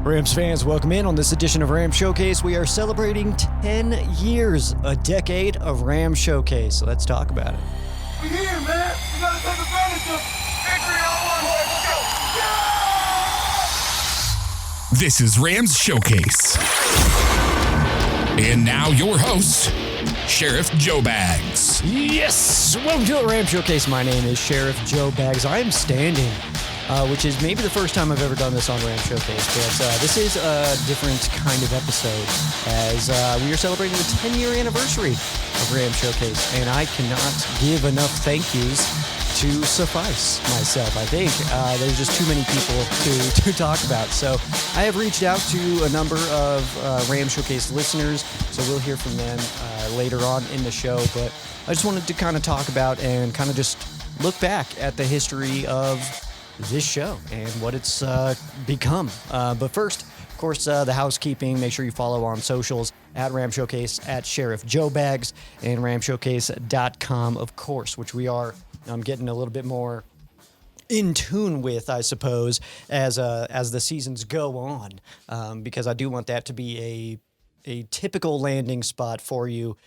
Rams fans, welcome in on this edition of Rams Showcase. We are celebrating 10 years, a decade of Rams Showcase. So let's talk about it. We're here, man. We gotta take advantage of victory on one. Let's go. This is Rams Showcase. And now your host, Sheriff Joe Bags. Yes! Welcome to the Rams Showcase. My name is Sheriff Joe Bags. I am standing, which is maybe the first time I've ever done this on Rams Showcase, but this is a different kind of episode as we are celebrating the 10-year anniversary of Rams Showcase, and I cannot give enough thank yous to suffice myself. I think there's just too many people to talk about. So I have reached out to a number of Rams Showcase listeners, so we'll hear from them later on in the show. But I just wanted to kind of talk about and kind of just look back at the history of this show and what it's become. But first, of course, the housekeeping. Make sure you follow on socials at Ram Showcase, at Sheriff Joe Bags, and ramshowcase.com, of course, which we are getting a little bit more in tune with, I suppose, as the seasons go on, because I do want that to be a typical landing spot for you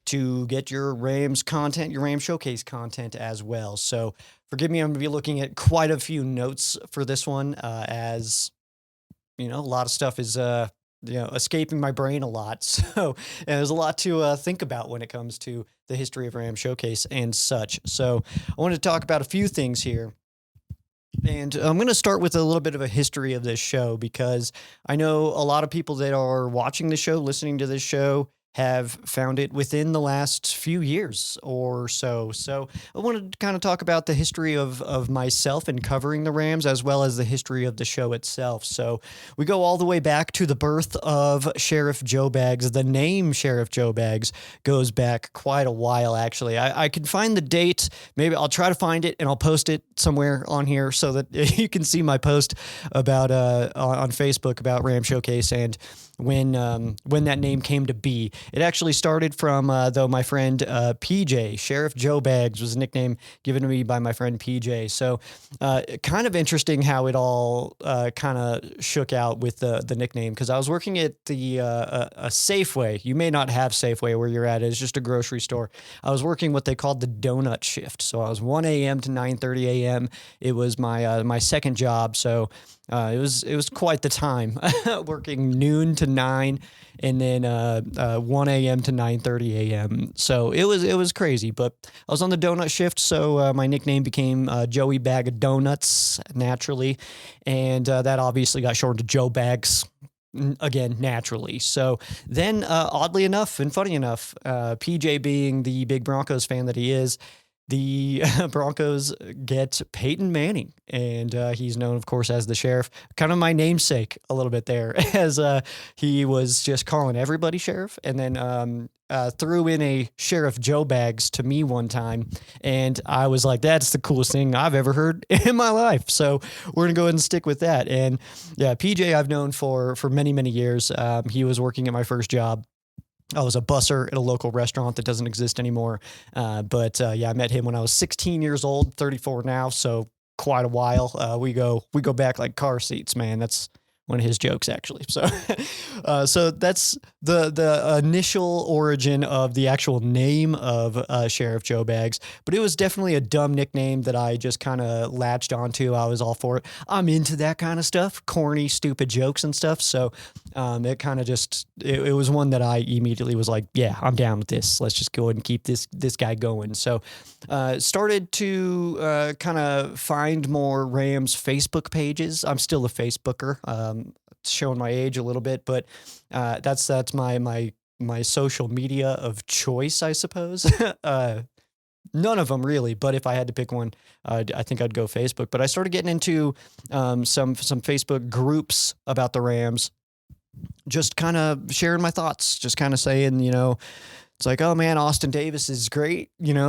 to get your Rams content, your Rams Showcase content as well. So forgive me, I'm going to be looking at quite a few notes for this one, as you know, a lot of stuff is escaping my brain a lot. So and there's a lot to think about when it comes to the history of Rams Showcase and such. So I wanted to talk about a few things here. And I'm going to start with a little bit of a history of this show, because I know a lot of people that are watching the show, listening to this show, have found it within the last few years or so. So I wanted to kind of talk about the history of myself in covering the Rams, as well as the history of the show itself. So we go all the way back to the birth of Sheriff Joe Bags. The name Sheriff Joe Bags goes back quite a while, actually. I can find the date. Maybe I'll try to find it and I'll post it somewhere on here so that you can see my post about on Facebook about Ram Showcase and when that name came to be. It actually started from, though, my friend PJ. Sheriff Joe Bags was a nickname given to me by my friend PJ. So kind of interesting how it all kind of shook out with the nickname, because I was working at a Safeway. You may not have Safeway where you're at. It's just a grocery store. I was working what they called the donut shift. So I was 1 a.m. to 9:30 a.m. It was my second job. So it was quite the time, working noon to 9 and then 1 a.m. to 9:30 a.m. So it was crazy, but I was on the donut shift, so my nickname became Joey Bag of Donuts, naturally, and that obviously got shortened to Joe Bags, again, naturally. So then, oddly enough and funny enough, PJ being the big Broncos fan that he is, the Broncos get Peyton Manning, and he's known, of course, as the Sheriff. Kind of my namesake a little bit there, as he was just calling everybody Sheriff, and then threw in a Sheriff Joe Bags to me one time, and I was like, that's the coolest thing I've ever heard in my life. So we're going to go ahead and stick with that. And yeah, PJ I've known for many, many years. He was working at my first job. I was a busser at a local restaurant that doesn't exist anymore. But I met him when I was 16 years old, 34 now. So quite a while. We go back like car seats, man. That's one of his jokes, actually. So, so that's the initial origin of the actual name of Sheriff Joe Bags. But it was definitely a dumb nickname that I just kind of latched onto. I was all for it. I'm into that kind of stuff, corny, stupid jokes and stuff. So it kind of just it was one that I immediately was like, yeah, I'm down with this. Let's just go ahead and keep this guy going. So started to kind of find more Rams Facebook pages. I'm still a Facebooker. Showing my age a little bit, but that's my social media of choice, I suppose. None of them really, but if I had to pick one, I think I'd go Facebook. But I started getting into some Facebook groups about the Rams, just kind of sharing my thoughts, just kind of saying, it's like, oh man, Austin Davis is great,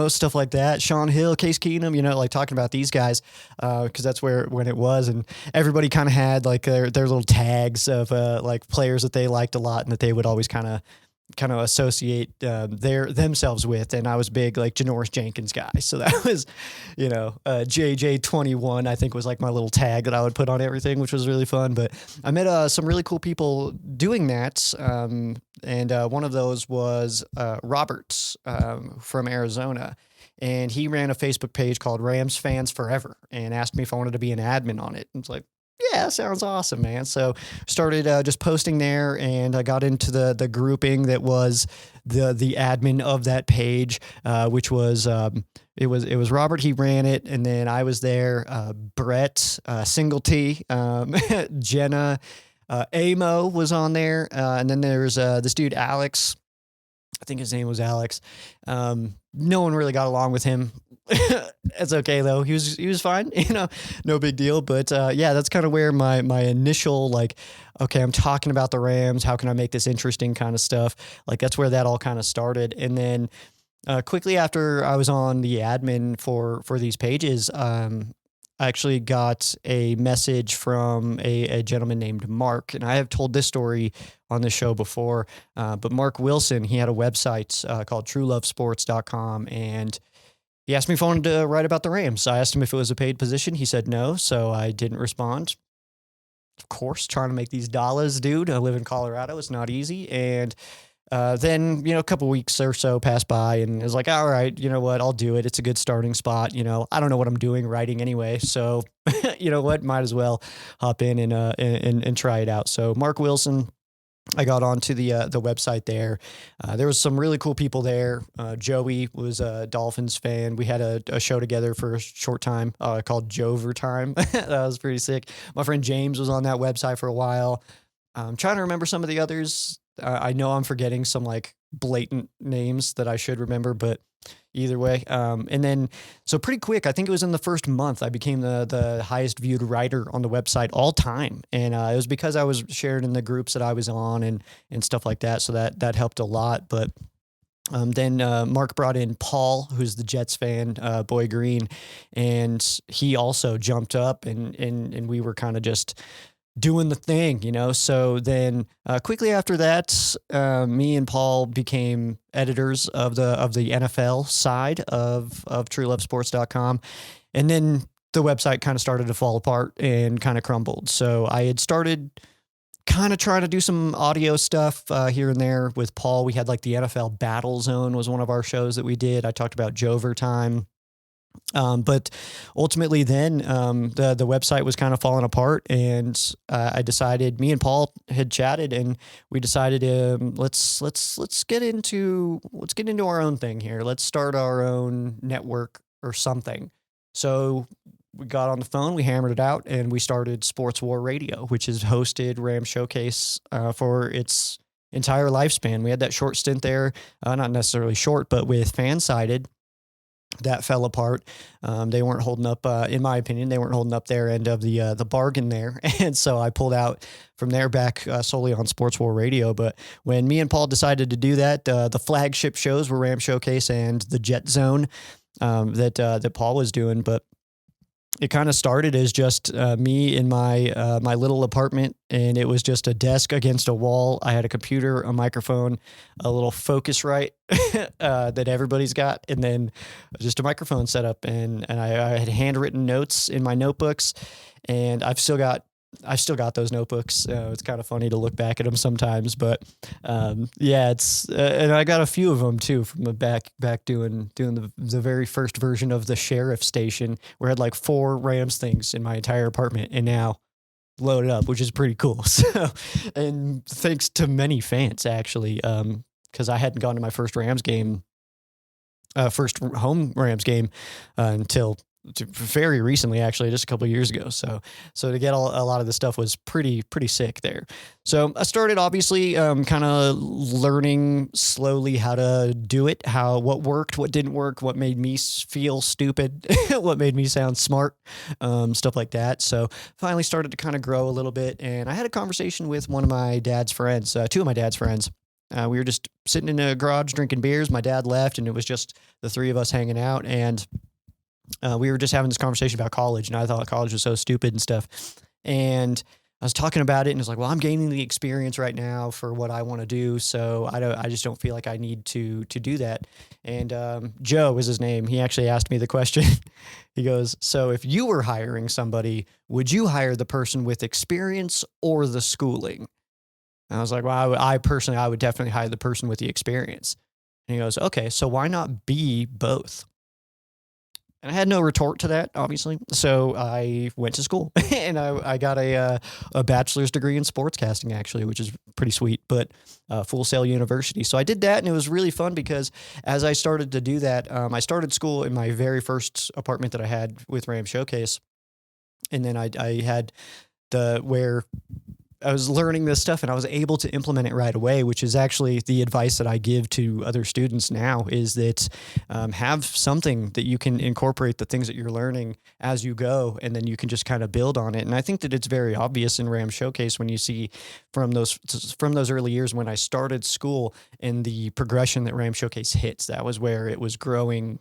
stuff like that. Sean Hill, Case Keenum, like talking about these guys, because that's when it was, and everybody kind of had like their little tags of like players that they liked a lot and that they would always kind of kind of associate themselves with. And I was big like Janoris Jenkins guy. So that was, JJ21, I think was like my little tag that I would put on everything, which was really fun. But I met some really cool people doing that. And one of those was Robert from Arizona. And he ran a Facebook page called Rams Fans Forever and asked me if I wanted to be an admin on it. And it's like, yeah, sounds awesome, man. So started just posting there, and I got into the grouping that was the admin of that page, which was it was Robert. He ran it, and then I was there. Brett Singlety, Jenna, Amo was on there, and then there's this dude Alex. I think his name was Alex. No one really got along with him. It's okay though. He was fine, no big deal. But yeah, that's kind of where my initial like, okay, I'm talking about the Rams. How can I make this interesting kind of stuff? Like that's where that all kind of started. And then quickly after I was on the admin for these pages, I actually got a message from a gentleman named Mark, and I have told this story on the show before, but Mark Wilson, he had a website called truelovesports.com, and he asked me if I wanted to write about the Rams. I asked him if it was a paid position. He said no, so I didn't respond. Of course, trying to make these dollars, dude. I live in Colorado. It's not easy, and then, a couple weeks or so passed by, and it was like, all right, you know what, I'll do it. It's a good starting spot. I don't know what I'm doing writing anyway. So, you know what, might as well hop in and try it out. So Mark Wilson, I got onto the website there. There was some really cool people there. Joey was a Dolphins fan. We had a show together for a short time called Jover Time. That was pretty sick. My friend James was on that website for a while. I'm trying to remember some of the others. I know I'm forgetting some like blatant names that I should remember, but either way. And then, so pretty quick, I think it was in the first month, I became the highest viewed writer on the website all time. And it was because I was shared in the groups that I was on and stuff like that. So that helped a lot. But then Mark brought in Paul, who's the Jets fan, Boy Green, and he also jumped up and we were kind of just doing the thing, So then quickly after that, me and Paul became editors of the NFL side of truelovesports.com. And then the website kind of started to fall apart and kind of crumbled. So I had started kind of trying to do some audio stuff here and there with Paul. We had like the NFL Battle Zone was one of our shows that we did. I talked about Jover Time. But ultimately then, the website was kind of falling apart, and I decided, me and Paul had chatted, and we decided, let's get into our own thing here. Let's start our own network or something. So we got on the phone, we hammered it out, and we started Sports War Radio, which has hosted Ram Showcase, for its entire lifespan. We had that short stint there, not necessarily short, but with Fansided. That fell apart. They weren't holding up, in my opinion, they weren't holding up their end of the bargain there. And so I pulled out from there back solely on Sports War Radio. But when me and Paul decided to do that, the flagship shows were Ram Showcase and the Jet Zone that Paul was doing. But it kind of started as just me in my little apartment, and it was just a desk against a wall. I had a computer, a microphone, a little Focusrite that everybody's got, and then just a microphone set up. And I had handwritten notes in my notebooks, and I've still got those notebooks. It's kind of funny to look back at them sometimes, but yeah, it's and I got a few of them too from the back doing the very first version of the Sheriff station, where I had like 4 Rams things in my entire apartment, and now loaded up, which is pretty cool. So, and thanks to many fans actually, because I hadn't gone to my first Rams game, first home Rams game until very recently, actually, just a couple of years ago. So to get a lot of this stuff was pretty sick there. So I started obviously kind of learning slowly how to do it, what worked, what didn't work, what made me feel stupid, what made me sound smart, stuff like that. So finally started to kind of grow a little bit. And I had a conversation with one of my dad's friends, 2 of my dad's friends. We were just sitting in a garage drinking beers. My dad left, and it was just the 3 of us hanging out. And we were just having this conversation about college, and I thought college was so stupid and stuff. And was talking about it, and it's like, well, I'm gaining the experience right now for what I want to do, so I just don't feel like I need to do that. And Joe was his name. He actually asked me the question. He goes, so if you were hiring somebody, would you hire the person with experience or the schooling? And I was like, well, I personally, I would definitely hire the person with the experience. And he goes, okay, so why not be both? And I had no retort to that, obviously. So I went to school and I got a bachelor's degree in sportscasting, actually, which is pretty sweet, but Full Sail University. So I did that, and it was really fun because as I started to do that, I started school in my very first apartment that I had with Ram Showcase. And then I had where I was learning this stuff and I was able to implement it right away, which is actually the advice that I give to other students now, is that have something that you can incorporate the things that you're learning as you go, and then you can just kind of build on it. And I think that it's very obvious in Ram Showcase when you see from those early years when I started school and the progression that Ram Showcase hits, that was where it was growing,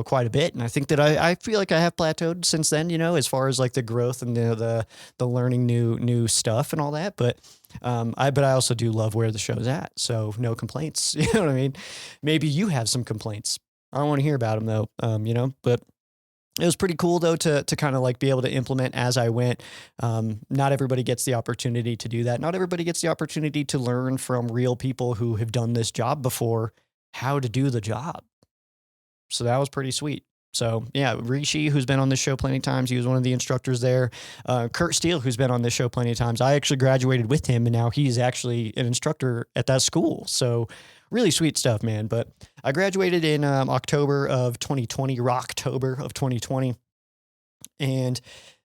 quite a bit. And I think that I feel like I have plateaued since then, as far as like the growth and the learning new stuff and all that. But I also do love where the show's at. So no complaints. You know what I mean? Maybe you have some complaints. I don't want to hear about them though. But it was pretty cool though to kind of like be able to implement as I went. Not everybody gets the opportunity to do that. Not everybody gets the opportunity to learn from real people who have done this job before how to do the job. So that was pretty sweet. So yeah, Rishi, who's been on this show plenty of times, he was one of the instructors there. Kurt Steele, who's been on this show plenty of times, I actually graduated with him, and now he's actually an instructor at that school. So really sweet stuff, man. But I graduated in October of 2020, Rocktober of 2020. And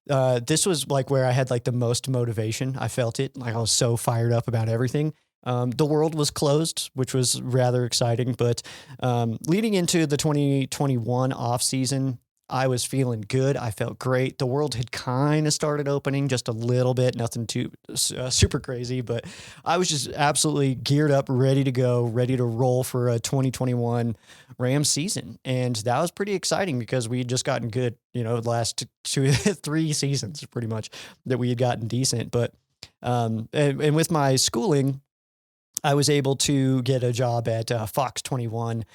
this was like where I had like the most motivation. I felt it. Like I was so fired up about everything. The world was closed, which was rather exciting, but leading into the 2021 off season, I was feeling good. I felt great. The world had kind of started opening just a little bit, nothing too super crazy, but I was just absolutely geared up, ready to go, ready to roll for a 2021 Rams season. And that was pretty exciting because we had just gotten good, the last 3 seasons pretty much that we had gotten decent. But and with my schooling, I was able to get a job at Fox 21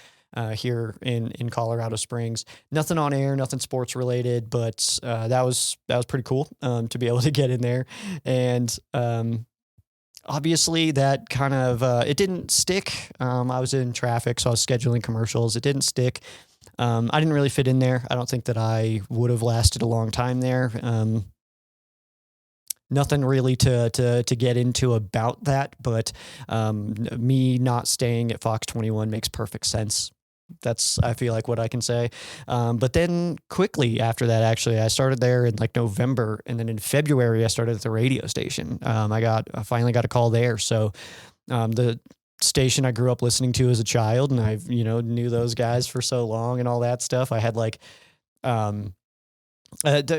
here in Colorado Springs. Nothing on air, nothing sports related, but that was pretty cool to be able to get in there. And obviously that kind of it didn't stick. I was in traffic, so I was scheduling commercials. It didn't stick. I didn't really fit in there. I don't think that I would have lasted a long time there. Nothing really to get into about that, but me not staying at Fox 21 makes perfect sense. That's, I feel like, what I can say. But then quickly after that, actually, I started there in like November, and then in February, I started at the radio station. I finally got a call there. So the station I grew up listening to as a child, and I've, knew those guys for so long and all that stuff. I had like,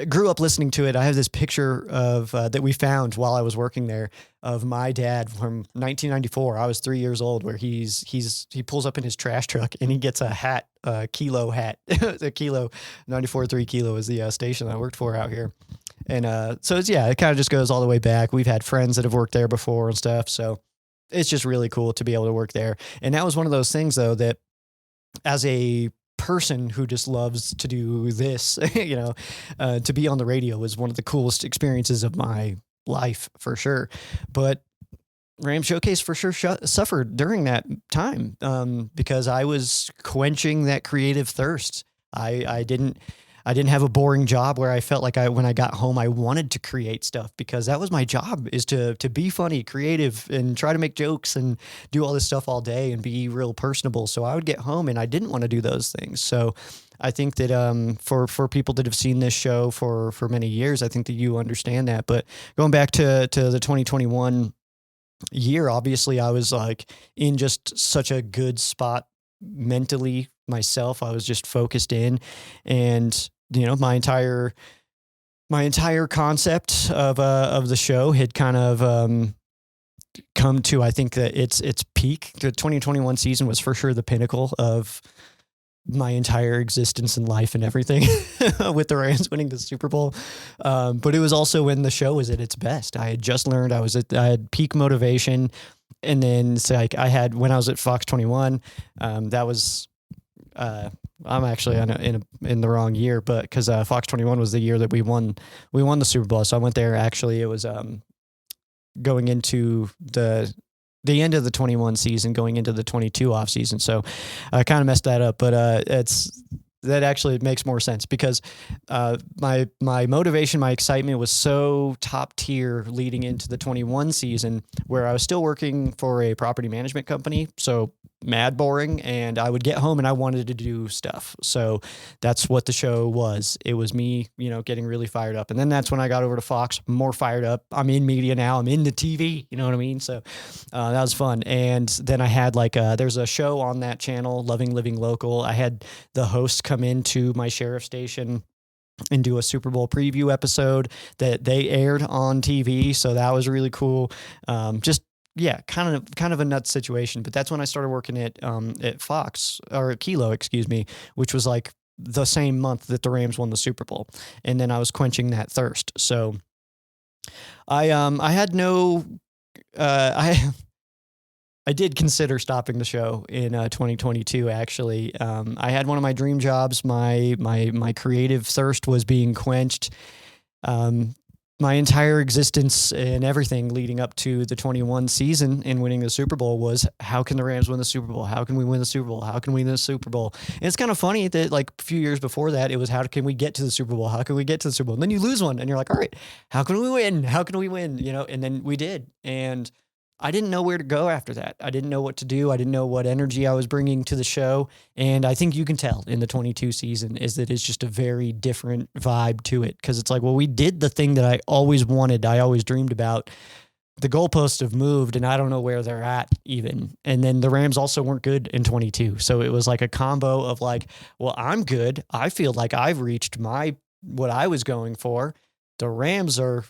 grew up listening to it. I have this picture of that we found while I was working there of my dad from 1994. I was 3 years old, where he pulls up in his trash truck and he gets a hat, kilo hat, a kilo, 94.3 kilo is the station I worked for out here. And so it kind of just goes all the way back. We've had friends that have worked there before and stuff. So it's just really cool to be able to work there. And that was one of those things though, that as a person who just loves to do this, to be on the radio was one of the coolest experiences of my life for sure. But Ram Showcase for sure suffered during that time because I was quenching that creative thirst. I didn't have a boring job where I felt like when I got home, I wanted to create stuff, because that was my job, is to be funny, creative, and try to make jokes and do all this stuff all day and be real personable. So I would get home and I didn't want to do those things. So I think that for people that have seen this show for many years, I think that you understand that. But going back to the 2021 year, obviously I was like in just such a good spot mentally myself. I was just focused in, and my entire concept of the show had kind of come to, I think that its peak. The 2021 season was for sure the pinnacle of my entire existence in life and everything with the Rams winning the Super Bowl. But it was also when the show was at its best. I had just learned I had peak motivation. And then it's like when I was at Fox 21, that was, I'm actually in the wrong year, but because Fox 21 was the year that we won the Super Bowl. So I went there. Actually, it was going into the end of the 21 season, going into the 22 off season. So I kind of messed that up, but that actually makes more sense because my motivation, my excitement was so top tier leading into the 21 season, where I was still working for a property management company. So mad boring, and I would get home and I wanted to do stuff. So that's what the show was. It was me, getting really fired up. And then that's when I got over to Fox, more fired up. I'm in media now. I'm in the TV. You know what I mean? So that was fun. And then I had there's a show on that channel, Loving Living Local. I had the host come into my sheriff station and do a Super Bowl preview episode that they aired on TV. So that was really cool. Yeah, kind of a nuts situation, but that's when I started working at Fox, or at Kilo, excuse me, which was like the same month that the Rams won the Super Bowl, and then I was quenching that thirst. So I had no I did consider stopping the show in 2022. Actually, I had one of my dream jobs. My creative thirst was being quenched. My entire existence and everything leading up to the 21 season and winning the Super Bowl was, how can the Rams win the Super Bowl? How can we win the Super Bowl? How can we win the Super Bowl? And it's kind of funny that like a few years before that, it was, how can we get to the Super Bowl? How can we get to the Super Bowl? And then you lose one and you're like, all right, how can we win? How can we win? And then we did. And I didn't know where to go after that. I didn't know what to do. I didn't know what energy I was bringing to the show. And I think you can tell in the 22 season is that it's just a very different vibe to it. Cause it's like, well, we did the thing that I always wanted. I always dreamed about. The goalposts have moved and I don't know where they're at even. And then the Rams also weren't good in 22. So it was like a combo of like, well, I'm good. I feel like I've reached what I was going for. The Rams are,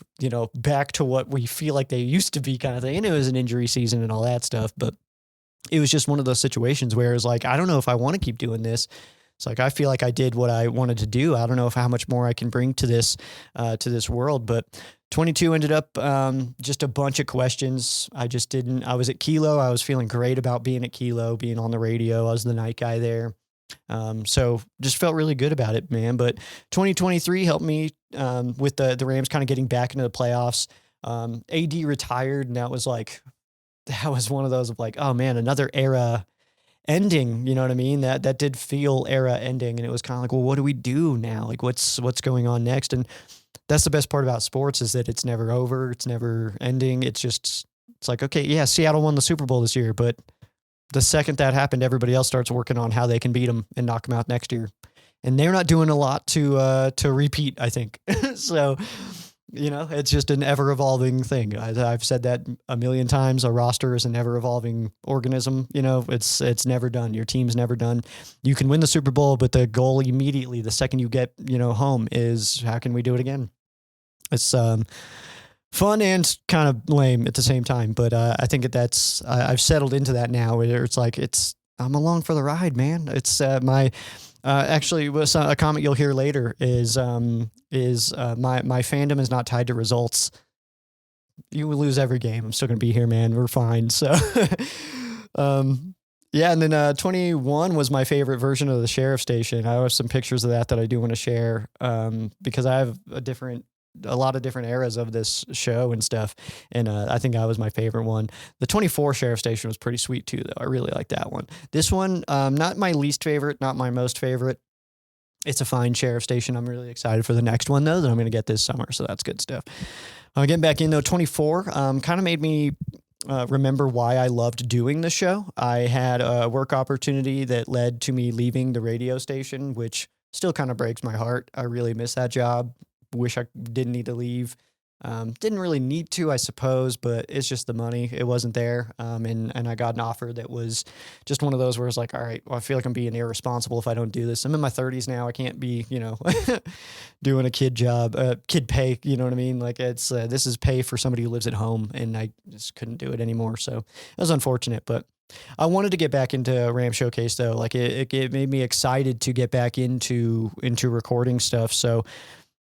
back to what we feel like they used to be, kind of thing. And it was an injury season and all that stuff, but it was just one of those situations where it's like, I don't know if I want to keep doing this. It's like, I feel like I did what I wanted to do. I don't know how much more I can bring to this world, but 22 ended up just a bunch of questions. I was at Kilo. I was feeling great about being at Kilo, being on the radio. I was the night guy there. So just felt really good about it, man. But 2023 helped me with the Rams kind of getting back into the playoffs. AD retired, and that was one of those of like, oh man, another era ending. You know what I mean? That did feel era ending, and it was kind of like, well, what do we do now? Like, what's going on next? And that's the best part about sports, is that it's never over, it's never ending. It's like, okay, yeah, Seattle won the Super Bowl this year, but the second that happened, everybody else starts working on how they can beat them and knock them out next year. And they're not doing a lot to repeat, I think. So, it's just an ever evolving thing. I've said that a million times. A roster is an ever evolving organism. It's never done. Your team's never done. You can win the Super Bowl, but the goal immediately, the second you get, home, is how can we do it again? It's, fun and kind of lame at the same time, but I think I've settled into that now, where it's like I'm along for the ride, man. It's actually was a comment you'll hear later is my fandom is not tied to results. You will lose every game, I'm still gonna be here, man. We're fine. So yeah, and then 21 was my favorite version of the sheriff station. I have some pictures of that I do want to share because I have a lot of different eras of this show and stuff. And I think I was my favorite one. The 24 sheriff station was pretty sweet too, though. I really like that one. This one, not my least favorite, not my most favorite. It's a fine sheriff station. I'm really excited for the next one, though, that I'm going to get this summer. So that's good stuff. Getting back in, though, 24 kind of made me remember why I loved doing the show. I had a work opportunity that led to me leaving the radio station, which still kind of breaks my heart. I really miss that job. Wish I didn't need to leave. Didn't really need to, I suppose, but it's just the money. It wasn't there. And I got an offer that was just one of those where it's like, all right, well, I feel like I'm being irresponsible if I don't do this. I'm in my 30s now. I can't be, doing a kid job, kid pay, you know what I mean? Like this is pay for somebody who lives at home, and I just couldn't do it anymore. So it was unfortunate, but I wanted to get back into Ram Showcase though. Like it made me excited to get back into recording stuff. So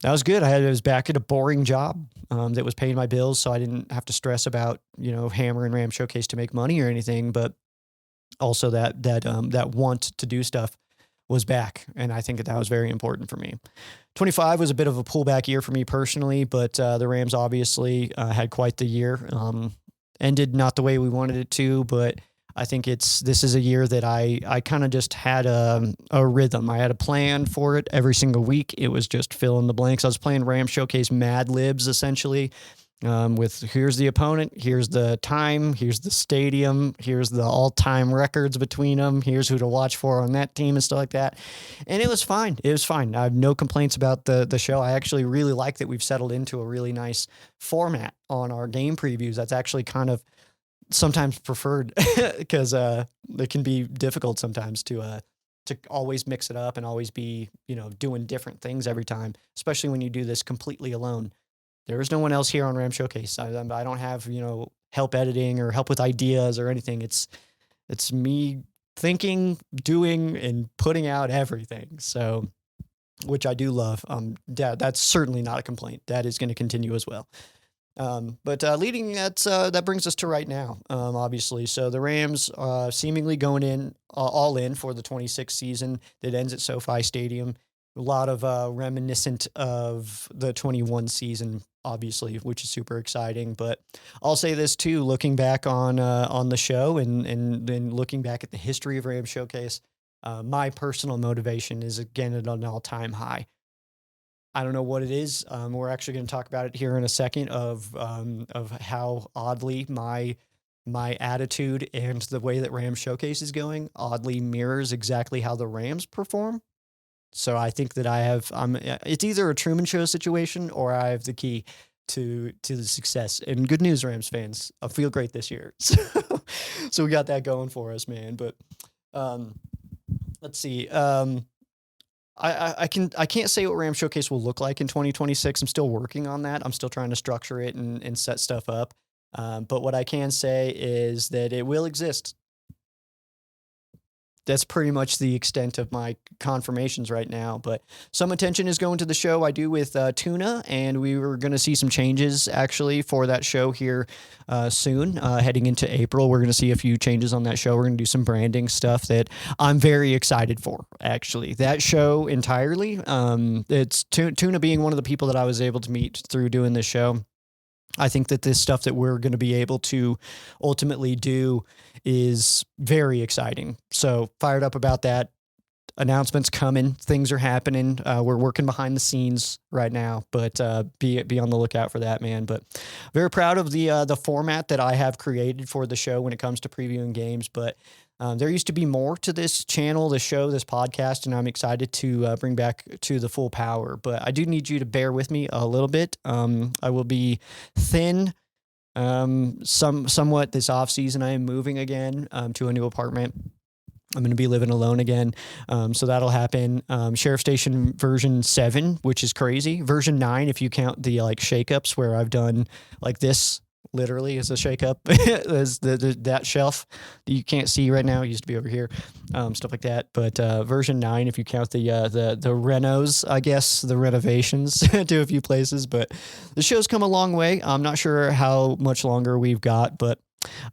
that was good. I was back at a boring job that was paying my bills, so I didn't have to stress about, hammering Ram Showcase to make money or anything. But also that want to do stuff was back, and I think that was very important for me. 25 was a bit of a pullback year for me personally, but the Rams obviously had quite the year. Ended not the way we wanted it to, but I think this is a year that I kind of just had a rhythm. I had a plan for it every single week. It was just fill in the blanks. I was playing Ram Showcase Mad Libs essentially, with here's the opponent, here's the time, here's the stadium, here's the all-time records between them, here's who to watch for on that team and stuff like that. And it was fine. It was fine. I have no complaints about the show. I actually really like that we've settled into a really nice format on our game previews. That's actually kind of sometimes preferred because it can be difficult sometimes to always mix it up and always be, doing different things every time, especially when you do this completely alone. There is no one else here on Ram Showcase. I don't have, help editing or help with ideas or anything. It's me thinking, doing, and putting out everything. So, which I do love. That's certainly not a complaint. That is going to continue as well. But leading that brings us to right now, obviously. So the Rams seemingly going in all in for the 26th season that ends at SoFi Stadium. A lot of reminiscent of the 21 season, obviously, which is super exciting. But I'll say this too, looking back on the show and then looking back at the history of Rams Showcase, my personal motivation is again at an all-time high. I don't know what it is. We're actually going to talk about it here in a second of how oddly my attitude and the way that Rams Showcase is going oddly mirrors exactly how the Rams perform. So I think that it's either a Truman Show situation or I have the key to the success. And good news, Rams fans, I feel great this year. So we got that going for us, man. But let's see. I can't say what Ram Showcase will look like in 2026. I'm still working on that. I'm still trying to structure it and set stuff up. But what I can say is that it will exist. That's pretty much the extent of my confirmations right now. But some attention is going to the show I do with Tuna, and we were going to see some changes actually for that show here soon. Heading into April, we're going to see a few changes on that show. We're going to do some branding stuff that I'm very excited for, actually. That show entirely, it's Tuna being one of the people that I was able to meet through doing this show. I think that this stuff that we're going to be able to ultimately do is very exciting. So fired up about that. Announcements coming. Things are happening. We're working behind the scenes right now, but be on the lookout for that, man. But very proud of the format that I have created for the show when it comes to previewing games. But there used to be more to this channel, this show, this podcast, and I'm excited to bring back to the full power. But I do need you to bear with me a little bit. I will be thin somewhat this off season. I am moving again to a new apartment. I'm going to be living alone again. So that'll happen. Sheriff Station version 7, which is crazy. Version 9, if you count the shakeups where I've done like this, literally as a shakeup, as that shelf that you can't see right now. It used to be over here, stuff like that. But version 9, if you count the renos, I guess, the renovations to a few places. But the show's come a long way. I'm not sure how much longer we've got, but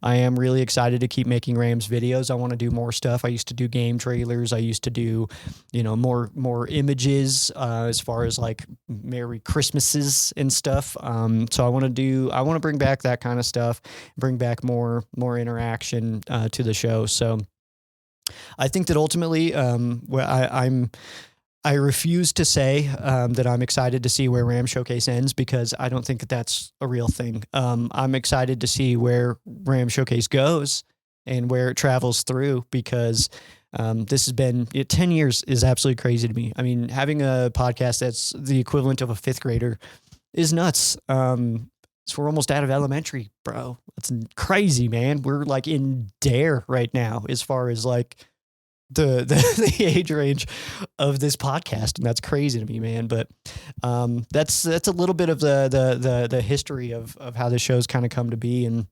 I am really excited to keep making Rams videos. I want to do more stuff. I used to do game trailers. I used to do, more images as far as like Merry Christmases and stuff. So I want to bring back that kind of stuff, bring back more interaction to the show. So I think that ultimately, I refuse to say that I'm excited to see where Ram Showcase ends because I don't think that that's a real thing. I'm excited to see where Ram Showcase goes and where it travels through because this has been 10 years is absolutely crazy to me. I mean, having a podcast that's the equivalent of a fifth grader is nuts. So we're almost out of elementary, bro. That's crazy, man. We're like in dare right now as far as like the age range of this podcast, and that's crazy to me, man. But that's a little bit of the history of how the show's kind of come to be, and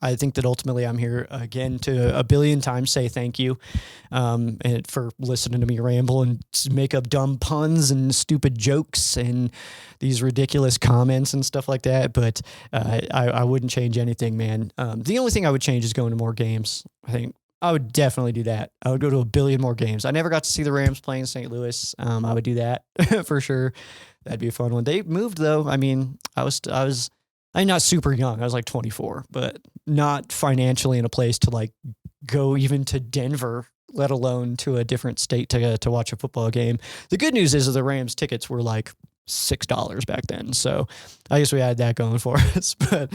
I think that ultimately I'm here again to a billion times say thank you and for listening to me ramble and make up dumb puns and stupid jokes and these ridiculous comments and stuff like that. But I wouldn't change anything, man. The only thing I would change is going to more games. I think I would definitely do that. I would go to a billion more games. I never got to see the Rams play in St. Louis. I would do that for sure. That'd be a fun one. They moved though. I mean, I'm not super young. I was like 24, but not financially in a place to like go even to Denver, let alone to a different state to watch a football game. The good news is that the Rams tickets were like $6 back then. So I guess we had that going for us. But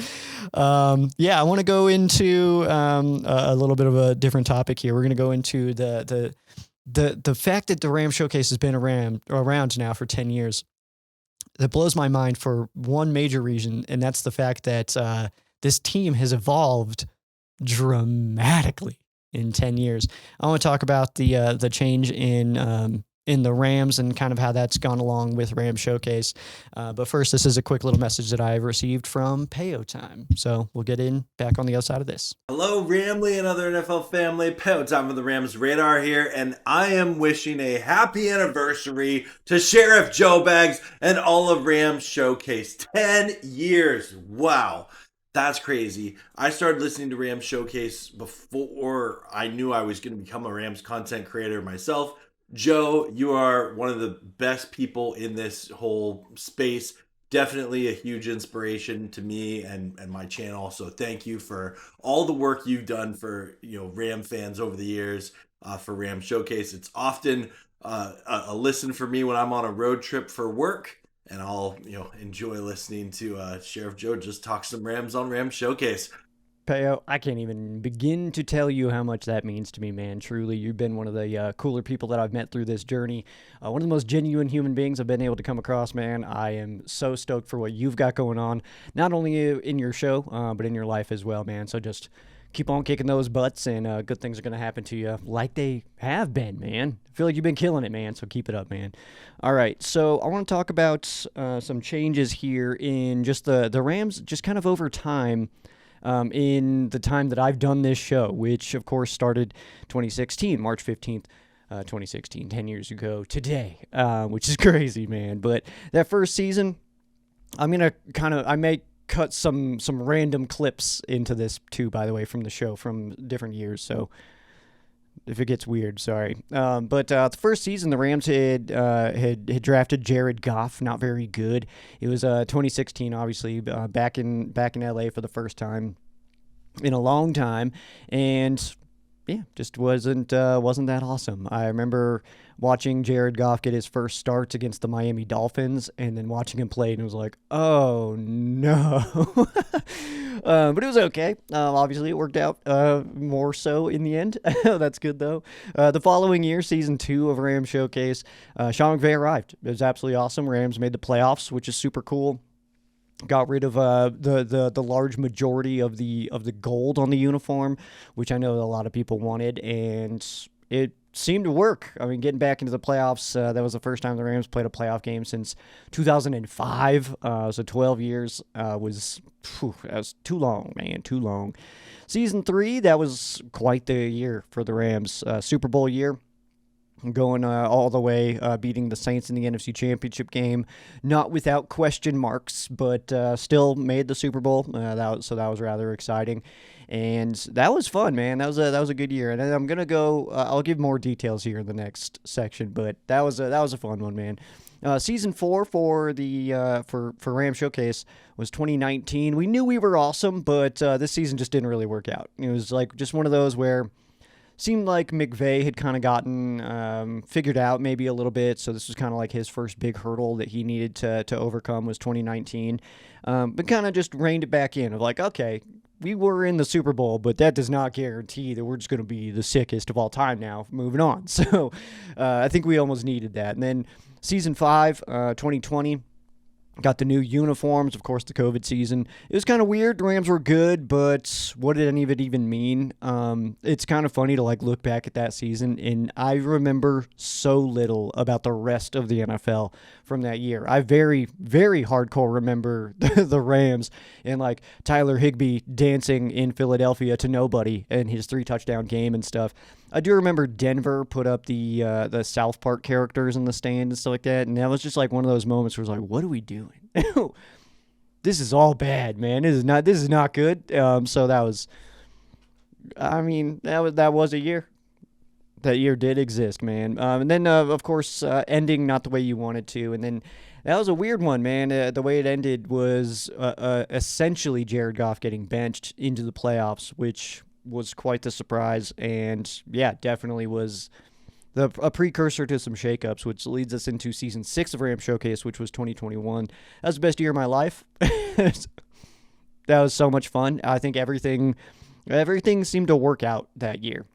yeah, I want to go into a little bit of a different topic here. We're going to go into the fact that the Ram Showcase has been around now for 10 years. That blows my mind for one major reason, and that's the fact that this team has evolved dramatically in 10 years. I want to talk about the change in the Rams and kind of how that's gone along with Ram Showcase. But first, this is a quick little message that I've received from Payo Time. So we'll get back on the other side of this. Hello, Ramley and other NFL family. Payo Time from the Rams Radar here, and I am wishing a happy anniversary to Sheriff Joe Bags and all of Rams Showcase. 10 years. Wow. That's crazy. I started listening to Rams Showcase before I knew I was going to become a Rams content creator myself. Joe, you are one of the best people in this whole space. Definitely a huge inspiration to me and my channel. So thank you for all the work you've done for Ram fans over the years for Ram Showcase. It's often a listen for me when I'm on a road trip for work, and I'll enjoy listening to Sheriff Joe just talk some Rams on Ram Showcase. Payo, I can't even begin to tell you how much that means to me, man. Truly, you've been one of the cooler people that I've met through this journey. One of the most genuine human beings I've been able to come across, man. I am so stoked for what you've got going on, not only in your show, but in your life as well, man. So just keep on kicking those butts, and good things are going to happen to you like they have been, man. I feel like you've been killing it, man, so keep it up, man. All right, so I want to talk about some changes here in just the Rams, just kind of over time. In the time that I've done this show, which of course started 2016, March 15th, 2016, 10 years ago today, which is crazy, man. But that first season, I may cut some random clips into this too, by the way, from the show from different years. So if it gets weird, sorry. But the first season, the Rams had drafted Jared Goff, not very good. It was 2016, obviously, back in LA for the first time in a long time, and yeah, just wasn't that awesome. I remember watching Jared Goff get his first starts against the Miami Dolphins, and then watching him play, and it was like, oh no. But it was okay. Obviously, it worked out more so in the end. That's good, though. The following year, season 2 of Rams Showcase, Sean McVay arrived. It was absolutely awesome. Rams made the playoffs, which is super cool. Got rid of the large majority of the gold on the uniform, which I know a lot of people wanted, and it seemed to work. I mean, getting back into the playoffs, that was the first time the Rams played a playoff game since 2005. So 12 years that was too long, man, too long. Season 3, that was quite the year for the Rams. Super Bowl year. Going all the way, beating the Saints in the NFC Championship game, not without question marks, but still made the Super Bowl. That was rather exciting, and that was fun, man. That was a good year. And I'm gonna go. I'll give more details here in the next section, but that was a fun one, man. Season 4 for the for Ram Showcase was 2019. We knew we were awesome, but this season just didn't really work out. It was like just one of those where. Seemed like McVay had kind of gotten figured out maybe a little bit, so this was kind of like his first big hurdle that he needed to overcome was 2019, but kind of just reined it back in of like, okay, we were in the Super Bowl, but that does not guarantee that we're just going to be the sickest of all time now, moving on. So I think we almost needed that. And then season 5, 2020, Got the new uniforms, of course, the COVID season. It was kind of weird. The Rams were good, but what did any of it even mean? It's kind of funny to like look back at that season, and I remember so little about the rest of the NFL from that year. I very, very hardcore remember the Rams and like Tyler Higbee dancing in Philadelphia to nobody in his 3-touchdown game and stuff. I do remember Denver put up the South Park characters in the stand and stuff like that, and that was just like one of those moments where it's like, what are we doing? This is all bad, man. This is not good. So that was, I mean, that was a year. That year did exist, man. And then of course ending not the way you wanted to, and then that was a weird one, man. The way it ended was essentially Jared Goff getting benched into the playoffs, which was quite the surprise, and yeah, definitely was a precursor to some shakeups, which leads us into season 6 of Ram Showcase, which was 2021. That was the best year of my life. That was so much fun. I think everything seemed to work out that year,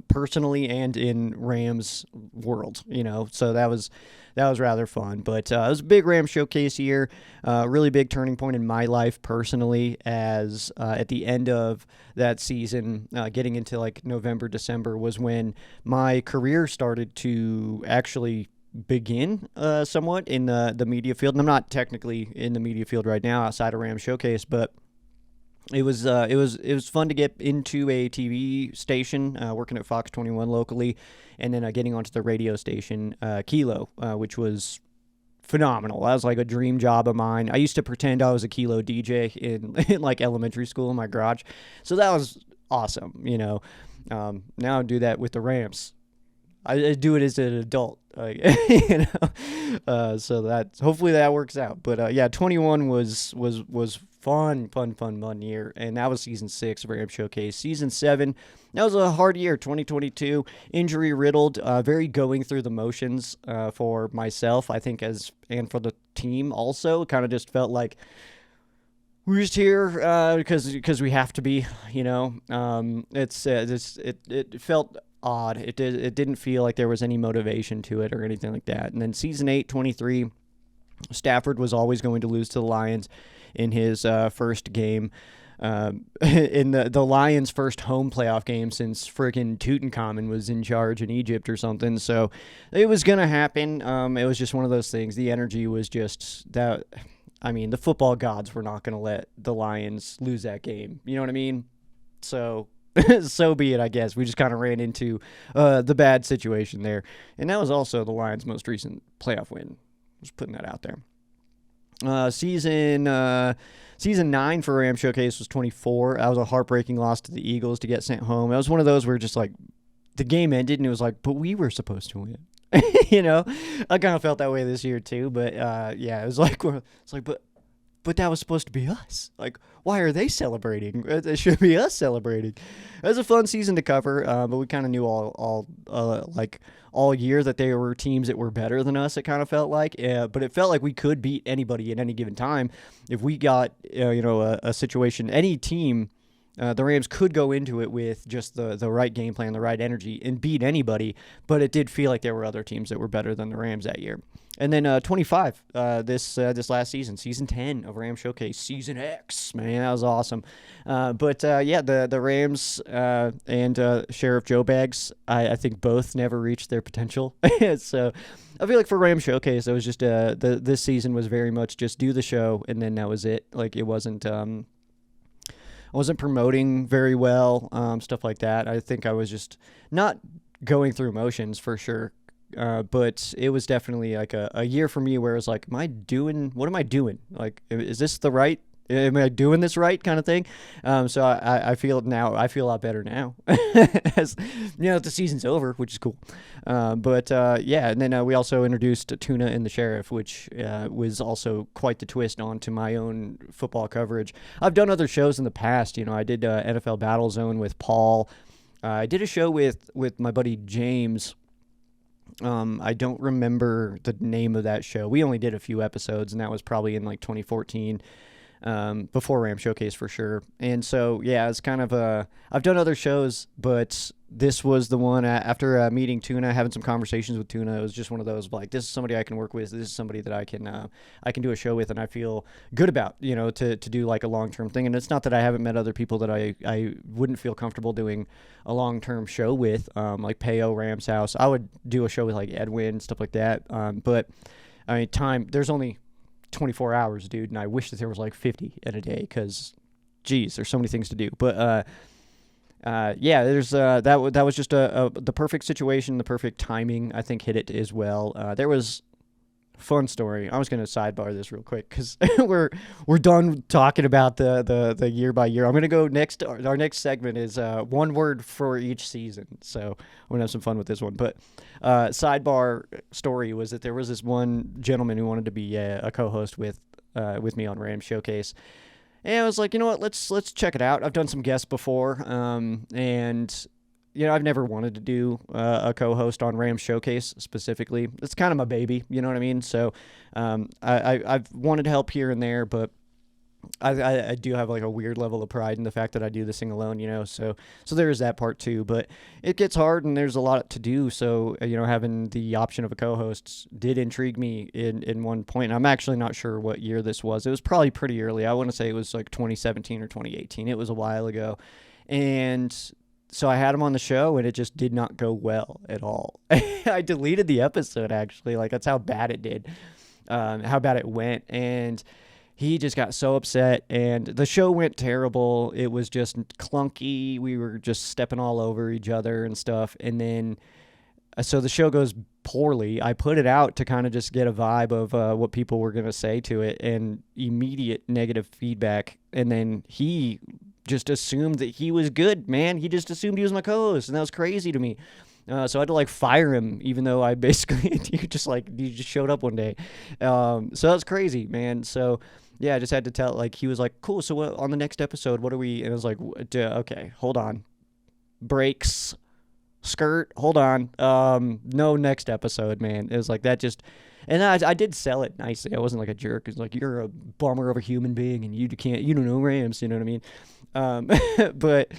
personally and in Rams world, so that was rather fun. But it was a big Ram Showcase year, really big turning point in my life personally, as at the end of that season, getting into like November, December, was when my career started to actually begin somewhat in the media field. And I'm not technically in the media field right now outside of Ram Showcase, but it was fun to get into a TV station, working at Fox 21 locally, and then getting onto the radio station Kilo, which was phenomenal. That was like a dream job of mine. I used to pretend I was a Kilo DJ in like elementary school in my garage, so that was awesome. Now I do that with the Rams. I do it as an adult, so that hopefully that works out. But yeah, 21 was fun year, and that was season 6 of Ram Showcase. Season 7, that was a hard year. 2022, injury riddled, very going through the motions for myself, I think, and for the team also. Kind of just felt like we're just here because we have to be. It felt odd. It didn't feel like there was any motivation to it or anything like that. And then season 8, 23, Stafford was always going to lose to the Lions in his first game, in the Lions' first home playoff game since friggin' Tutankhamun was in charge in Egypt or something. So it was going to happen. It was just one of those things. The energy was just that. I mean, the football gods were not going to let the Lions lose that game. You know what I mean? So so be it, I guess. We just kind of ran into the bad situation there. And that was also the Lions' most recent playoff win. Just putting that out there. Season 9 for Ram Showcase was 24. That was a heartbreaking loss to the Eagles to get sent home. It was one of those where just like the game ended and it was like, but we were supposed to win. I kind of felt that way this year too. But yeah, it was like but that was supposed to be us. Like, why are they celebrating? It should be us celebrating. It was a fun season to cover, but we kind of knew all year that there were teams that were better than us. It kind of felt like, but it felt like we could beat anybody at any given time if we got a situation. Any team, the Rams could go into it with just the right game plan, the right energy, and beat anybody. But it did feel like there were other teams that were better than the Rams that year. And then 25, this last season, season 10 of Ram Showcase, season X, man, that was awesome. But yeah, the Rams and Sheriff Joe Bags, I think both never reached their potential. So I feel like for Ram Showcase, it was just this season was very much just do the show, and then that was it. Like, it wasn't promoting very well, stuff like that. I think I was just not going through motions for sure. But it was definitely like a year for me where it was like, what am I doing? Like, is this the right, am I doing this right kind of thing? So I feel a lot better now as the season's over, which is cool. But yeah, and then we also introduced Tuna and the Sheriff, which was also quite the twist onto my own football coverage. I've done other shows in the past. I did NFL Battle Zone with Paul. I did a show with my buddy James. I don't remember the name of that show. We only did a few episodes, and that was probably in like 2014, before Ram Showcase for sure. And so, yeah, it's kind of I've done other shows, but this was the one after meeting Tuna, having some conversations with Tuna. It was just one of those like, this is somebody I can work with. This is somebody that I can do a show with, and I feel good about, to do like a long-term thing. And it's not that I haven't met other people that I wouldn't feel comfortable doing a long-term show with, like Peo, Ram's House. I would do a show with like Edwin, stuff like that. But I mean, there's only 24 hours, dude, and I wish that there was like 50 in a day, because geez, there's so many things to do. But there's that was just the perfect situation, the perfect timing. I think hit it as well. There was fun story. I was going to sidebar this real quick because we're done talking about the year by year. I'm going to go next. Our next segment is one word for each season. So I'm going to have some fun with this one. But sidebar story was that there was this one gentleman who wanted to be a co-host with me on Ram Showcase. And I was like, you know what, let's check it out. I've done some guests before, and I've never wanted to do a co-host on Ram Showcase specifically. It's kind of my baby, you know what I mean? So I've wanted help here and there, but I do have like a weird level of pride in the fact that I do this thing alone, so there is that part too. But it gets hard and there's a lot to do, so having the option of a co-host did intrigue me in one point. And I'm actually not sure what year this was. It was probably pretty early. I want to say it was like 2017 or 2018. It was a while ago. And so I had him on the show, and it just did not go well at all. I deleted the episode, actually. Like, that's how bad it did, how bad it went. And he just got so upset, and the show went terrible. It was just clunky. We were just stepping all over each other and stuff. And then, so the show goes poorly. I put it out to kind of just get a vibe of what people were going to say to it, and immediate negative feedback. And then he just assumed that he was good, man. He just assumed he was my co-host, and that was crazy to me. So I had to like fire him, even though I basically, he just showed up one day. So that was crazy, man. So yeah, I just had to tell, like, he was like, cool, so what, on the next episode, what are we, and I was like, okay, hold on. Breaks, skirt, hold on. No, next episode, man. It was like, that just, and I did sell it nicely. I wasn't like a jerk. It's like, you're a bummer of a human being, and you don't know Rams, you know what I mean? But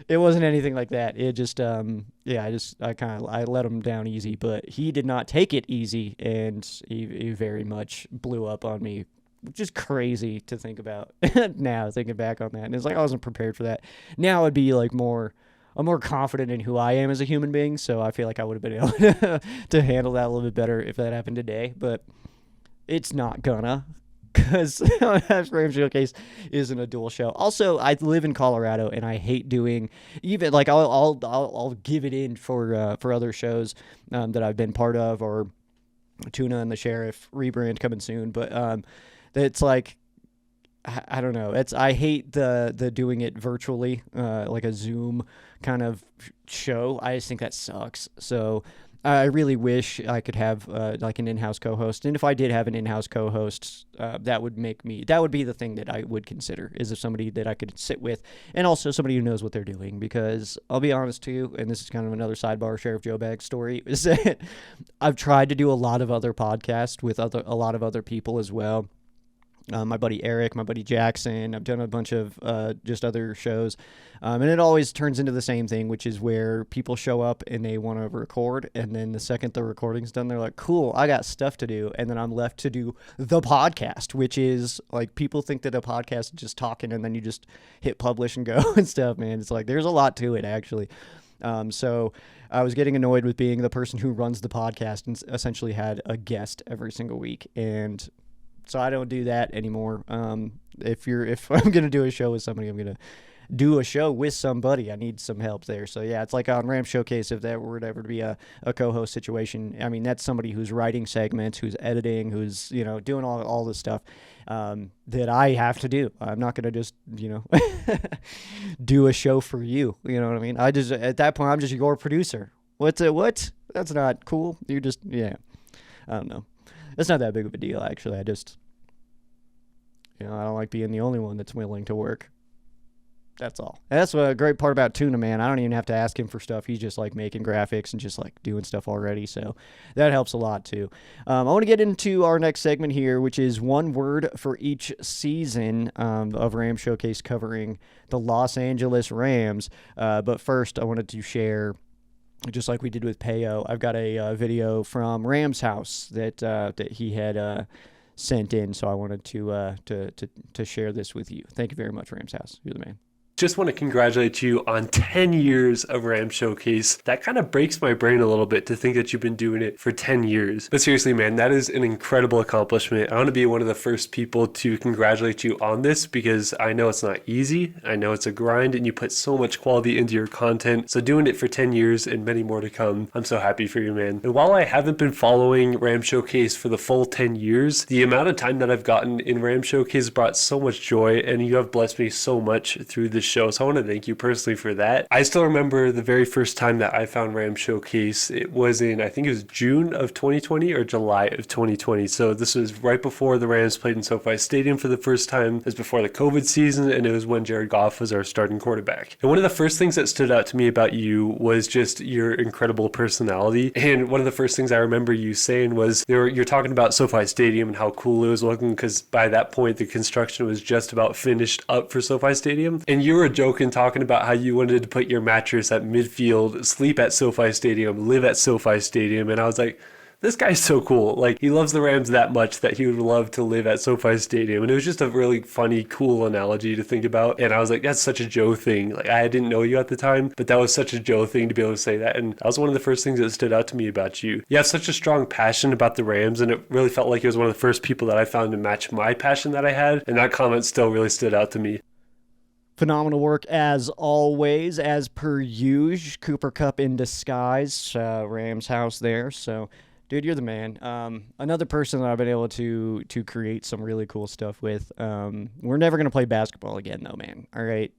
it wasn't anything like that. It just, I let him down easy, but he did not take it easy, and he very much blew up on me, which is crazy to think about now, thinking back on that. And it's like, I wasn't prepared for that. Now I'd be like I'm more confident in who I am as a human being, so I feel like I would have been able to handle that a little bit better if that happened today, but it's not gonna, because Ram Showcase isn't a dual show. Also, I live in Colorado, and I hate doing, even like I'll give it in for other shows that I've been part of, or Tuna and the Sheriff rebrand coming soon, but it's like, I don't know. I hate the doing it virtually, like a Zoom kind of show. I just think that sucks. So I really wish I could have like an in-house co-host. And if I did have an in-house co-host, that would be the thing that I would consider, is if somebody that I could sit with, and also somebody who knows what they're doing. Because I'll be honest to you, and this is kind of another sidebar Sheriff Joe Bag story, is that I've tried to do a lot of other podcasts with a lot of other people as well. My buddy Eric, my buddy Jackson. I've done a bunch of just other shows. And it always turns into the same thing, which is where people show up and they want to record. And then the second the recording's done, they're like, cool, I got stuff to do. And then I'm left to do the podcast, which is like, people think that a podcast is just talking and then you just hit publish and go and stuff, man. It's like, there's a lot to it, actually. So I was getting annoyed with being the person who runs the podcast and essentially had a guest every single week. And so I don't do that anymore. If I'm going to do a show with somebody, I'm going to do a show with somebody. I need some help there. So yeah, it's like on Ram Showcase, if that were ever to be a co-host situation, I mean, that's somebody who's writing segments, who's editing, who's, doing all this stuff that I have to do. I'm not going to just, do a show for you. You know what I mean? At that point, I'm just your producer. What? That's not cool. You're just, yeah. I don't know. It's not that big of a deal, actually. I just, I don't like being the only one that's willing to work. That's all. And that's a great part about Tuna, man. I don't even have to ask him for stuff. He's just like making graphics and just like doing stuff already. So that helps a lot too. I want to get into our next segment here, which is one word for each season of Ram Showcase, covering the Los Angeles Rams. But first, I wanted to share just like we did with Payo. I've got a video from Ram's house that he had sent in, so I wanted to share this with you. Thank you very much, Ram's house. You're the man. Just want to congratulate you on 10 years of Ram Showcase. That kind of breaks my brain a little bit to think that you've been doing it for 10 years. But seriously, man, that is an incredible accomplishment. I want to be one of the first people to congratulate you on this because I know it's not easy. I know it's a grind and you put so much quality into your content. So doing it for 10 years and many more to come, I'm so happy for you, man. And while I haven't been following Ram Showcase for the full 10 years, the amount of time that I've gotten in Ram Showcase brought so much joy, and you have blessed me so much through this show. So I want to thank you personally for that. I still remember the very first time that I found Ram Showcase. It was in, I think it was June of 2020 or July of 2020. So this was right before the Rams played in SoFi Stadium for the first time. It was before the COVID season, and it was when Jared Goff was our starting quarterback. And one of the first things that stood out to me about you was just your incredible personality. And one of the first things I remember you saying was you're talking about SoFi Stadium and how cool it was looking, because by that point the construction was just about finished up for SoFi Stadium. And you were joking talking about how you wanted to put your mattress at midfield, sleep at SoFi Stadium, live at SoFi Stadium. And I was like, this guy's so cool. Like, he loves the Rams that much that he would love to live at SoFi Stadium. And it was just a really funny, cool analogy to think about. And I was like, that's such a Joe thing. Like, I didn't know you at the time, but that was such a Joe thing to be able to say that. And that was one of the first things that stood out to me about you. You have such a strong passion about the Rams, and it really felt like it was one of the first people that I found to match my passion that I had. And that comment still really stood out to me. Phenomenal work as always, as per usual. Cooper Cup in disguise, Ram's house there. So, dude, you're the man. Another person that I've been able to create some really cool stuff with. We're never gonna play basketball again, though, man. All right,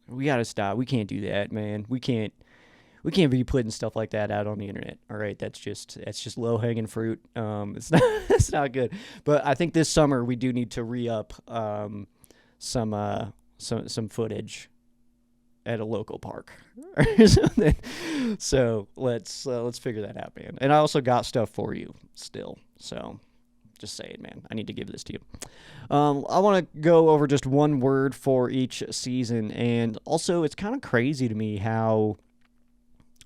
we gotta stop. We can't do that, man. We can't be putting stuff like that out on the internet. All right, that's just low hanging fruit. It's not good. But I think this summer we do need to re-up some footage at a local park or something. So let's figure that out, man. And I also got stuff for you still. So just saying, man, I need to give this to you. I want to go over just one word for each season. And also it's kind of crazy to me how,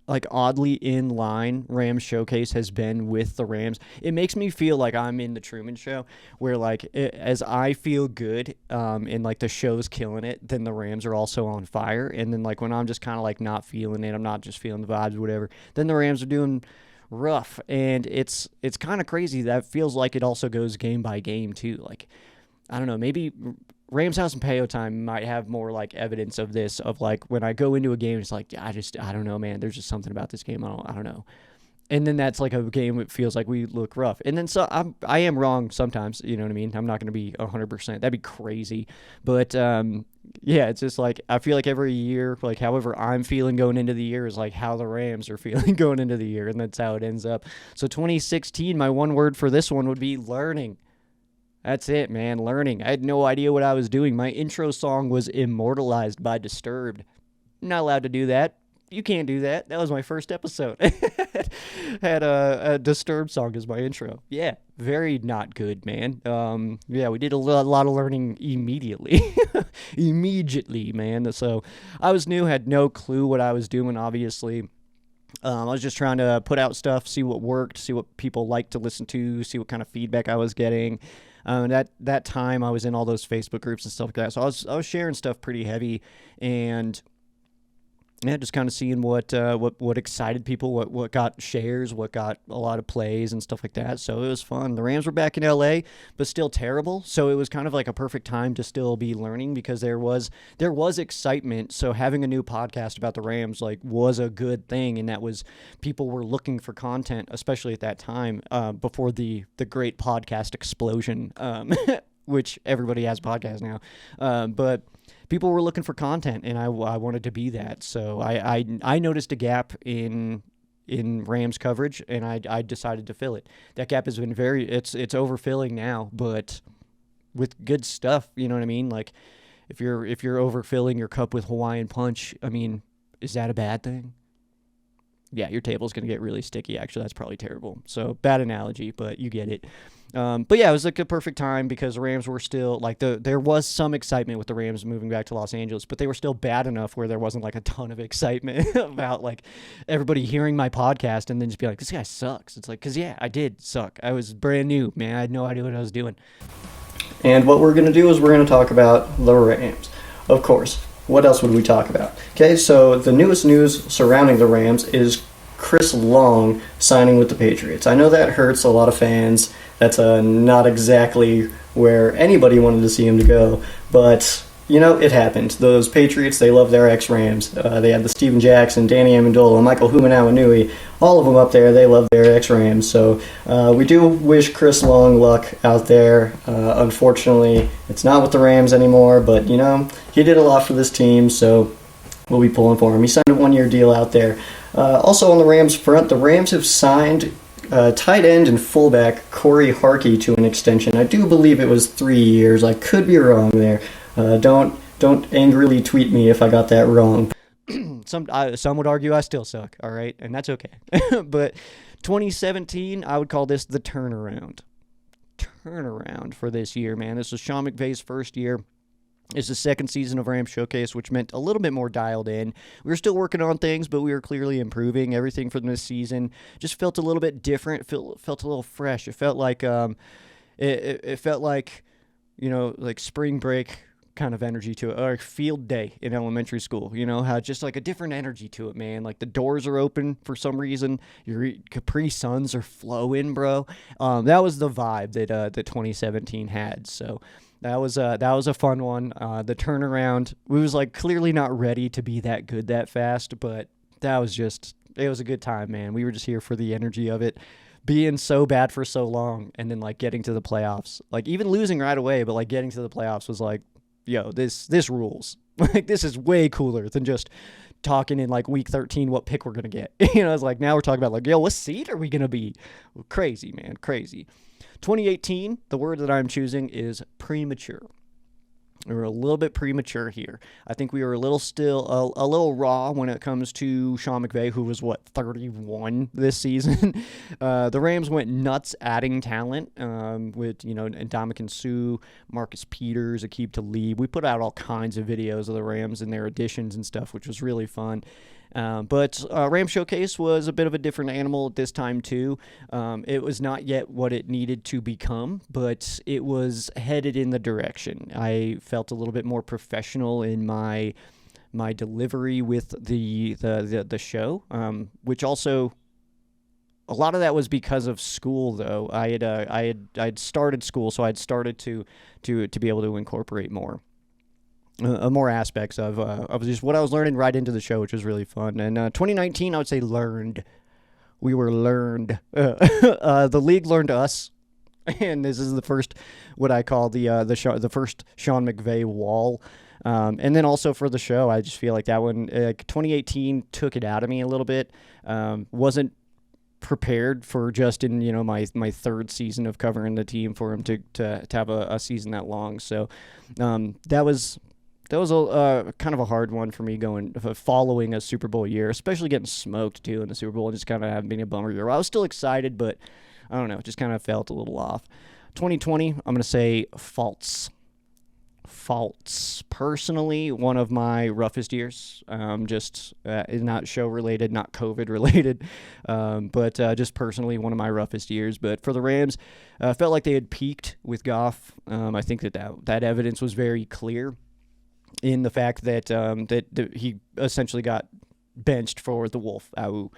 like, oddly in line Rams Showcase has been with the Rams. It makes me feel like I'm in the Truman Show, where, like, as I feel good and, like, the show's killing it, then the Rams are also on fire. And then, like, when I'm just kind of, like, not feeling it, I'm not just feeling the vibes or whatever, then the Rams are doing rough. And it's kind of crazy. That feels like it also goes game by game, too. Like, I don't know, maybe Rams house and Payo time might have more, like, evidence of this, of, like, when I go into a game, it's like, I don't know, man, there's just something about this game, I don't know. And then that's like a game that feels like we look rough. And then so I am wrong sometimes, you know what I mean? I'm not going to be 100%. That'd be crazy. But yeah, it's just like, I feel like every year, like, however I'm feeling going into the year is like how the Rams are feeling going into the year, and that's how it ends up. So 2016, my one word for this one would be learning. That's it, man. Learning. I had no idea what I was doing. My intro song was immortalized by Disturbed. I'm not allowed to do that. You can't do that. That was my first episode. Had a Disturbed song as my intro. Yeah, very not good, man. Yeah, we did a lot of learning immediately. Immediately, man. So I was new, had no clue what I was doing, obviously. I was just trying to put out stuff, see what worked, see what people liked to listen to, see what kind of feedback I was getting. That time I was in all those Facebook groups and stuff like that. So I was sharing stuff pretty heavy, and yeah, just kind of seeing what excited people, what got shares, what got a lot of plays and stuff like that. So it was fun. The Rams were back in LA, but still terrible. So it was kind of like a perfect time to still be learning, because there was excitement. So having a new podcast about the Rams, like, was a good thing, and that was, people were looking for content, especially at that time, before the great podcast explosion, which everybody has podcasts now. But people were looking for content, and I wanted to be that. So I noticed a gap in Rams coverage, and I decided to fill it. That gap has been it's overfilling now, but with good stuff, you know what I mean? Like, if you're overfilling your cup with Hawaiian Punch, I mean, is that a bad thing? yeah, your table's going to get really sticky. Actually, that's probably terrible. So bad analogy, but you get it. But yeah, it was like a perfect time because the Rams were still like there was some excitement with the Rams moving back to Los Angeles, but they were still bad enough where there wasn't like a ton of excitement about like everybody hearing my podcast and then just be like, this guy sucks. It's like, because yeah, I did suck. I was brand new, man. I had no idea what I was doing. And what we're going to do is we're going to talk about the Rams. Of course, what else would we talk about? Okay, so the newest news surrounding the Rams is Chris Long signing with the Patriots. I know that hurts a lot of fans. That's not exactly where anybody wanted to see him to go, but you know, it happened. Those Patriots, they love their ex-Rams. They had the Steven Jackson, Danny Amendola, Michael Humanawinui, all of them up there. They love their ex-Rams. So we do wish Chris Long luck out there. Unfortunately, it's not with the Rams anymore, but you know, he did a lot for this team, so we'll be pulling for him. He signed a one-year deal out there. Also on the Rams front, the Rams have signed tight end and fullback Corey Harkey to an extension. I do believe it was 3 years. I could be wrong there. Don't angrily tweet me if I got that wrong. Some would argue I still suck, all right, and that's okay. But 2017, I would call this the turnaround for this year, man. This was Sean McVay's first year. It's the second season of Rams Showcase, which meant a little bit more dialed in. We were still working on things, but we were clearly improving. Everything from this season just felt a little bit different. Felt a little fresh. It felt like it felt like, you know, like spring break kind of energy to it, or field day in elementary school. You know, how just like a different energy to it, man. Like the doors are open for some reason. Your Capri Suns are flowing, bro. That was the vibe that 2017 had. So. That was a fun one. The turnaround, we was like clearly not ready to be that good that fast, but it was a good time, man. We were just here for the energy of it, being so bad for so long, and then like getting to the playoffs, like even losing right away, but like getting to the playoffs was like, yo, this rules. Like this is way cooler than just talking in like week 13 what pick we're gonna get. You know, it's like now we're talking about like, yo, what seed are we gonna be? Crazy, man, crazy. 2018, the word that I'm choosing is premature. We were a little bit premature here. I think we were a little raw when it comes to Sean McVay, who was, 31 this season. The Rams went nuts adding talent with, you know, Ndamukong Suh, Marcus Peters, Aqib Talib. We put out all kinds of videos of the Rams and their additions and stuff, which was really fun. But Ram Showcase was a bit of a different animal at this time, too. It was not yet what it needed to become, but it was headed in the direction. I felt a little bit more professional in my delivery with the show, which also a lot of that was because of school, though. I'd started school, so I'd started to be able to incorporate more aspects of just what I was learning right into the show, which was really fun. And 2019, I would say learned. We were learned. The league learned us, and this is the first, what I call the first Sean McVay wall. And then also for the show, I just feel like that one, 2018 took it out of me a little bit. Wasn't prepared for Justin, you know, my third season of covering the team for him to have a season that long. So that was a kind of a hard one for me following a Super Bowl year, especially getting smoked too in the Super Bowl and just kind of having been a bummer year. I was still excited, but I don't know, it just kind of felt a little off. 2020, I'm going to say faults. Personally, one of my roughest years. Just not show related, not COVID related, but just personally one of my roughest years. But for the Rams, felt like they had peaked with Goff. I think that evidence was very clear in the fact that he essentially got benched for the Wolf. So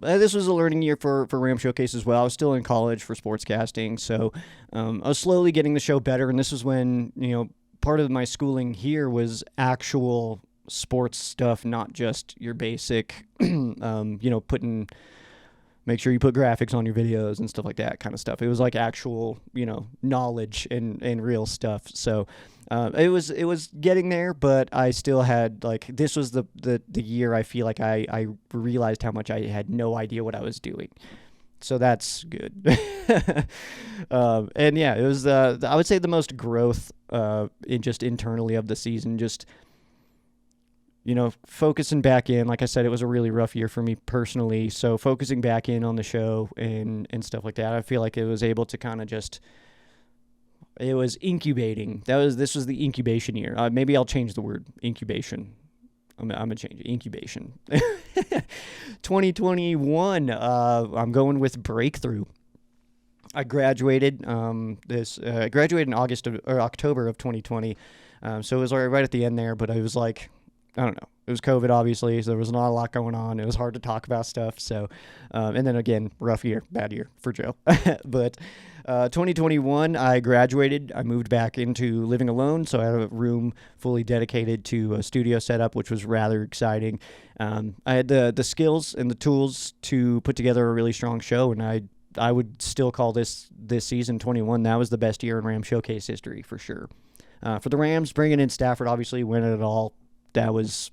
this was a learning year for Ram Showcase as well. I was still in college for sportscasting, so I was slowly getting the show better, and this was when, you know, part of my schooling here was actual sports stuff, not just your basic, you know, make sure you put graphics on your videos and stuff like that kind of stuff. It was like actual, you know, knowledge and real stuff. So it was getting there, but I still had, like, this was the year I feel like I realized how much I had no idea what I was doing. So that's good. And yeah, it was I would say the most growth in just internally of the season. Just focusing back in, like I said, it was a really rough year for me personally. So focusing back in on the show and stuff like that, I feel like it was able to kind of it was incubating. This was the incubation year. Maybe I'll change the word incubation. I'm gonna change it. Incubation. 2021. I'm going with breakthrough. I graduated. I graduated in October of 2020. So it was right at the end there, but I was like, I don't know. It was COVID, obviously, so there was not a lot going on. It was hard to talk about stuff. So, and then again, rough year, bad year for Joe. But 2021, I graduated. I moved back into living alone, so I had a room fully dedicated to a studio setup, which was rather exciting. I had the skills and the tools to put together a really strong show, and I would still call this season 21. That was the best year in Rams Showcase history for sure. For the Rams, bringing in Stafford, obviously winning it all. That was,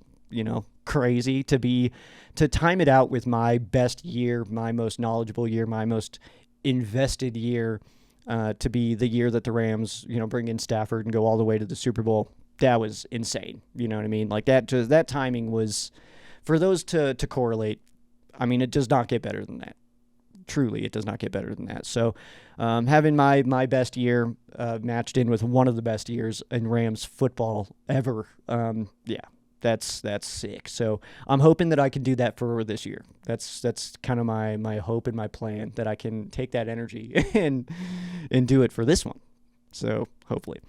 crazy to time it out with my best year, my most knowledgeable year, my most invested year, to be the year that the Rams, bring in Stafford and go all the way to the Super Bowl. That was insane. You know what I mean? Like that timing was, for those to correlate, I mean, it does not get better than that. Truly, it does not get better than that. So having my best year matched in with one of the best years in Rams football ever, that's sick. So I'm hoping that I can do that for this year. That's kind of my hope and my plan, that I can take that energy and do it for this one. So hopefully.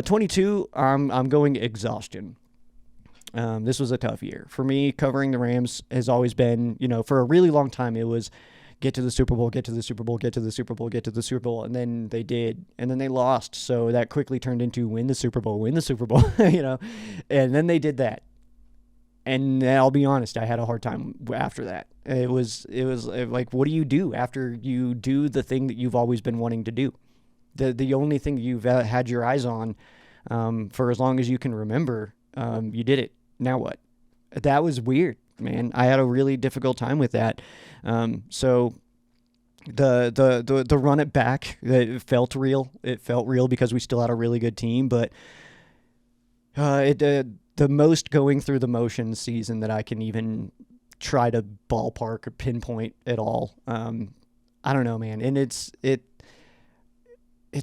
22, I'm going exhaustion. This was a tough year. For me, covering the Rams has always been, for a really long time, it was get to the Super Bowl, get to the Super Bowl, get to the Super Bowl, get to the Super Bowl. And then they did. And then they lost. So that quickly turned into win the Super Bowl, And then they did that. And I'll be honest, I had a hard time after that. It was like, what do you do after you do the thing that you've always been wanting to do? The only thing you've had your eyes on for as long as you can remember, you did it. Now what? That was weird, man. I had a really difficult time with that. So the run it back, it felt real. It felt real because we still had a really good team, but the most going through the motions season that I can even try to ballpark or pinpoint at all. I don't know, man. And it's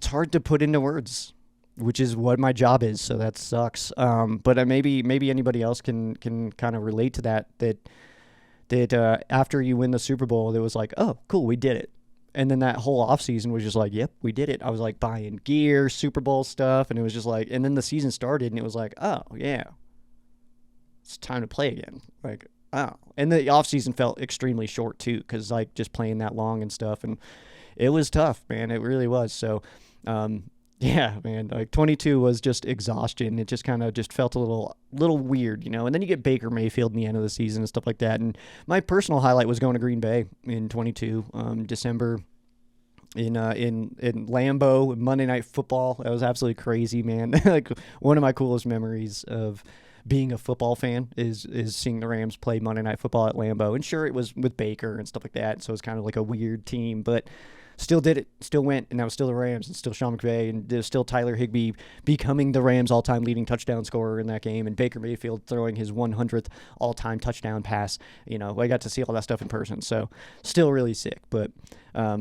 hard to put into words, which is what my job is. So that sucks. But maybe anybody else can kind of relate to that after you win the Super Bowl, it was like, oh, cool, we did it. And then that whole offseason was just like, yep, we did it. I was like buying gear, Super Bowl stuff, and it was just like, and then the season started, and it was like, oh, yeah, it's time to play again. Like, oh. And the offseason felt extremely short, too, because, like, just playing that long and stuff, and it was tough, man. It really was. So, yeah, man, like 22 was just exhaustion. It just kind of just felt a little weird, And then you get Baker Mayfield in the end of the season and stuff like that. And my personal highlight was going to Green Bay in 22, December in Lambeau, Monday Night Football. That was absolutely crazy, man. Like one of my coolest memories of being a football fan is seeing the Rams play Monday Night Football at Lambeau. And sure, it was with Baker and stuff like that, so it's kind of like a weird team, but still did it, still went, and that was still the Rams, and still Sean McVay, and there's still Tyler Higbee becoming the Rams' all-time leading touchdown scorer in that game, and Baker Mayfield throwing his 100th all-time touchdown pass. I got to see all that stuff in person, so still really sick. But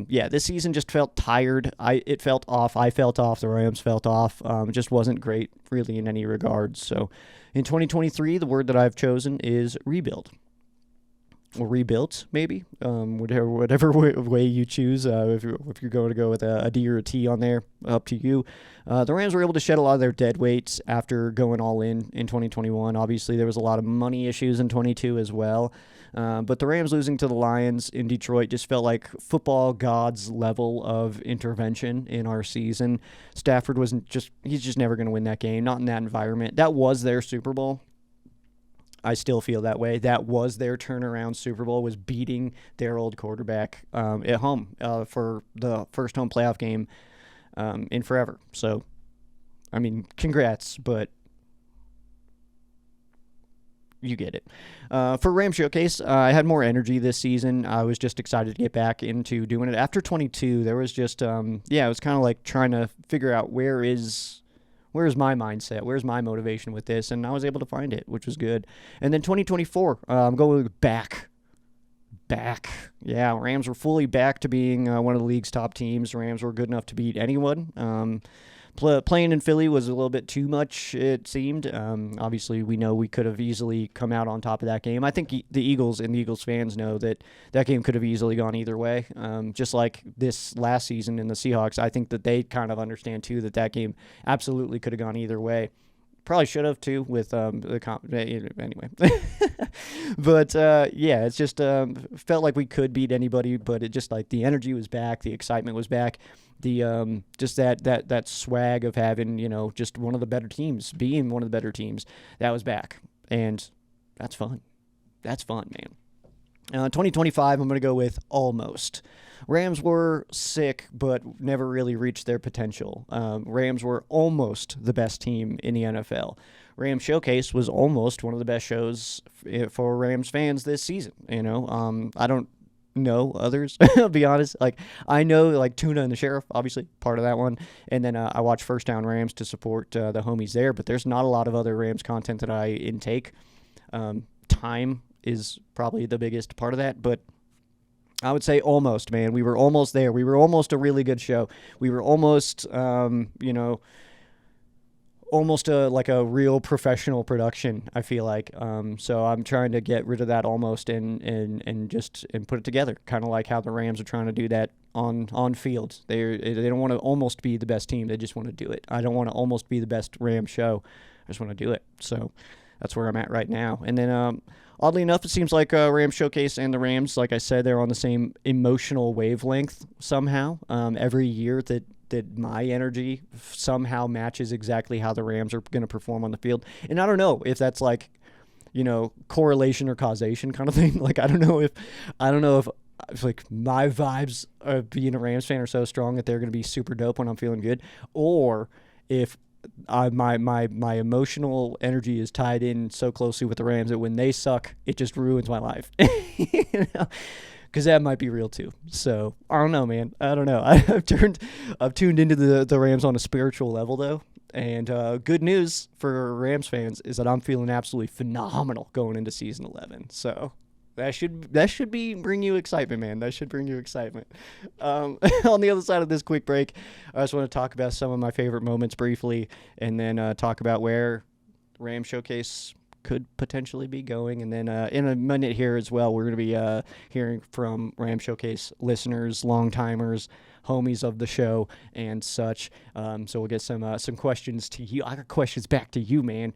yeah, this season just felt tired. It felt off. I felt off. The Rams felt off. It just wasn't great, really, in any regards. So in 2023, the word that I've chosen is rebuild. Or rebuilt, maybe, whatever way you choose. If you're going to go with a D or a T on there, up to you. The Rams were able to shed a lot of their dead weights after going all in 2021. Obviously, there was a lot of money issues in 22 as well. But the Rams losing to the Lions in Detroit just felt like football gods level of intervention in our season. Stafford he's just never going to win that game, not in that environment. That was their Super Bowl. I still feel that way. That was their turnaround Super Bowl, was beating their old quarterback at home for the first home playoff game in forever. So, I mean, congrats, but you get it. For Ram Showcase, I had more energy this season. I was just excited to get back into doing it. After 22, there was just, it was kind of like trying to figure out where is where's my mindset? Where's my motivation with this? And I was able to find it, which was good. And then 2024, I'm going back. Yeah, Rams were fully back to being one of the league's top teams. Rams were good enough to beat anyone. Playing in Philly was a little bit too much, it seemed. Obviously, we know we could have easily come out on top of that game. I think the Eagles and the Eagles fans know that game could have easily gone either way. Just like this last season in the Seahawks, I think that they kind of understand, too, that game absolutely could have gone either way. Probably should have, too, with anyway. But, yeah, it's just felt like we could beat anybody, but it just like the energy was back, the excitement was back, the just that swag of having, just one of the better teams, being one of the better teams, that was back. And that's fun. That's fun, man. 2025, I'm going to go with almost. Rams were sick, but never really reached their potential. Rams were almost the best team in the NFL. Rams Showcase was almost one of the best shows for Rams fans this season. I don't know others, I'll be honest. Like, I know, like, Tuna and the Sheriff, obviously, part of that one. And then I watch First Down Rams to support the homies there, but there's not a lot of other Rams content that I intake. Time is probably the biggest part of that, but I would say almost, man. We were almost there. We were almost a really good show. We were almost, almost like a real professional production, I feel like. So I'm trying to get rid of that almost and put it together, kind of like how the Rams are trying to do that on field. They don't want to almost be the best team. They just want to do it. I don't want to almost be the best Rams show. I just want to do it. So that's where I'm at right now. And then oddly enough, it seems like Rams Showcase and the Rams, like I said, they're on the same emotional wavelength somehow. Every year that my energy somehow matches exactly how the Rams are going to perform on the field. And I don't know if that's like, correlation or causation kind of thing. Like, I don't know if like my vibes of being a Rams fan are so strong that they're going to be super dope when I'm feeling good, or if my emotional energy is tied in so closely with the Rams that when they suck, it just ruins my life. Because that might be real too. So I don't know, man. I don't know. I've tuned into the Rams on a spiritual level though, and good news for Rams fans is that I'm feeling absolutely phenomenal going into season 11. So that should bring you excitement, man. That should bring you excitement. On the other side of this quick break, I just want to talk about some of my favorite moments briefly, and then talk about where Ram Showcase could potentially be going. And then in a minute here as well, we're going to be hearing from Ram Showcase listeners, long-timers, homies of the show, and such. So we'll get some questions to you. I got questions back to you, man.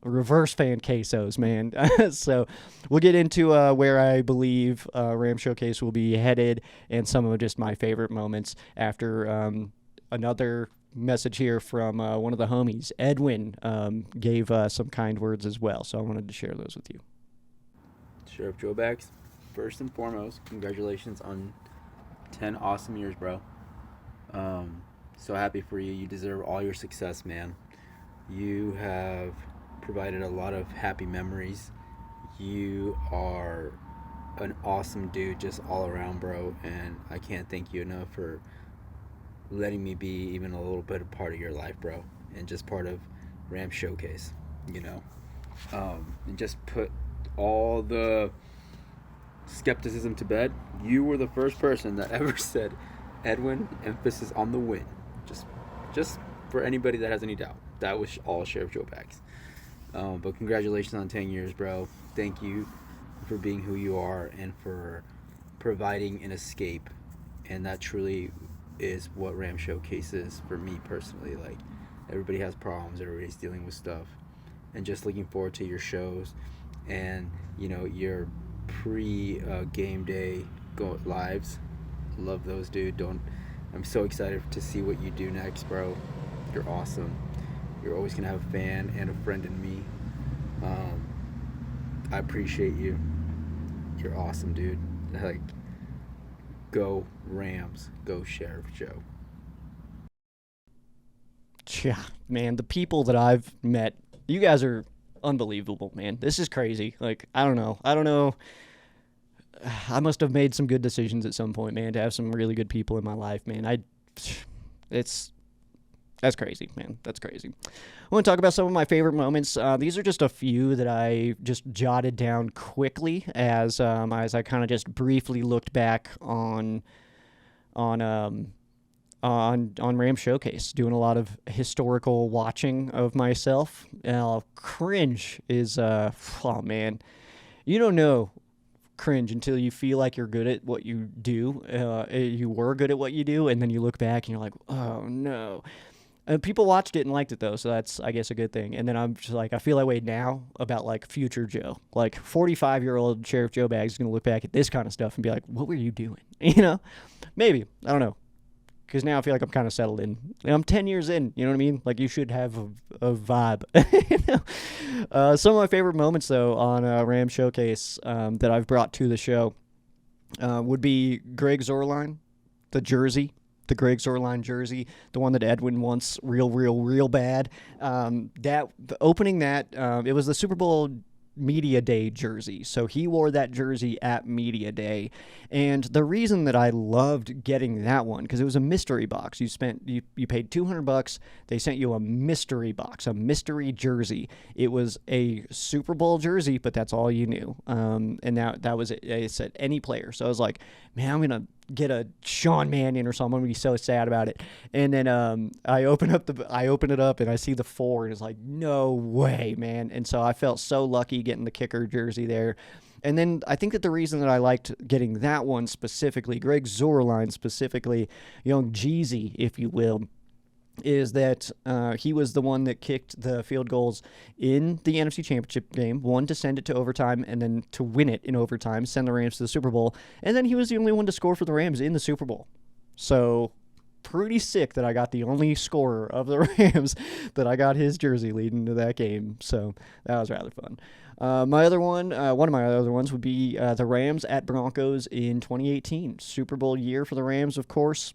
Reverse fan quesos, man. So we'll get into where I believe Ram Showcase will be headed and some of just my favorite moments after another message here from one of the homies. Edwin gave some kind words as well, so I wanted to share those with you. Sheriff Joe Bags, first and foremost, congratulations on 10 awesome years, bro. So happy for you. You deserve all your success, man. You have provided a lot of happy memories. You are an awesome dude just all around, bro, and I can't thank you enough for letting me be even a little bit a part of your life, bro, and just part of Ram Showcase, and just put all the skepticism to bed. You were the first person that ever said, Edwin, emphasis on the win. Just for anybody that has any doubt, that was all Sheriff Joe Bags. But congratulations on 10 years, bro. Thank you for being who you are and for providing an escape. And that truly is what Ram Showcase is for me personally. Like, everybody has problems, everybody's dealing with stuff. And just looking forward to your shows and, your pre-game day lives. Love those, dude. I'm so excited to see what you do next, bro. You're awesome. You're always going to have a fan and a friend in me. I appreciate you. You're awesome, dude. Like, go Rams. Go Sheriff Joe. Yeah, man, the people that I've met, you guys are unbelievable, man. This is crazy. Like, I don't know. I must have made some good decisions at some point, man, to have some really good people in my life, man. That's crazy, man. That's crazy. I want to talk about some of my favorite moments. These are just a few that I just jotted down quickly as I kind of just briefly looked back on Ram Showcase, doing a lot of historical watching of myself. Cringe is oh man, you don't know cringe until you feel like you're good at what you do. You were good at what you do, and then you look back and you're like, oh no. People watched it and liked it though, so that's, I guess, a good thing. And then I'm just like, I feel that way now about like future Joe. Like 45-year-old Sheriff Joe Baggs is gonna look back at this kind of stuff and be like, what were you doing? You know, maybe, I don't know. Because now I feel like I'm kind of settled in. And I'm 10 years in, you know what I mean? Like, you should have a vibe. You know? Some of my favorite moments, though, on Ram Showcase that I've brought to the show would be Greg Zorline, the jersey, the Greg Zorline jersey, the one that Edwin wants real bad. Opening that, it was the Super Bowl Media Day jersey. So he wore that jersey at Media Day. And the reason that I loved getting that one, because it was a mystery box. You paid $200. They sent you a mystery box, a mystery jersey. It was a Super Bowl jersey, but that's all you knew. And that was it. It said any player. So I was like, man, I'm going to get a Sean Mannion or something. I'm going to be so sad about it. And then I open it up and I see the 4 and it's like, no way, man. And so I felt so lucky getting the kicker jersey there. And then I think that the reason that I liked getting that one specifically, Greg Zorline specifically, young Jeezy, if you will, is that he was the one that kicked the field goals in the NFC Championship game, one to send it to overtime and then to win it in overtime, send the Rams to the Super Bowl, and then he was the only one to score for the Rams in the Super Bowl. So pretty sick that I got the only scorer of the Rams that I got his jersey leading to that game. So that was rather fun. One of my other ones would be the Rams at Broncos in 2018. Super Bowl year for the Rams, of course,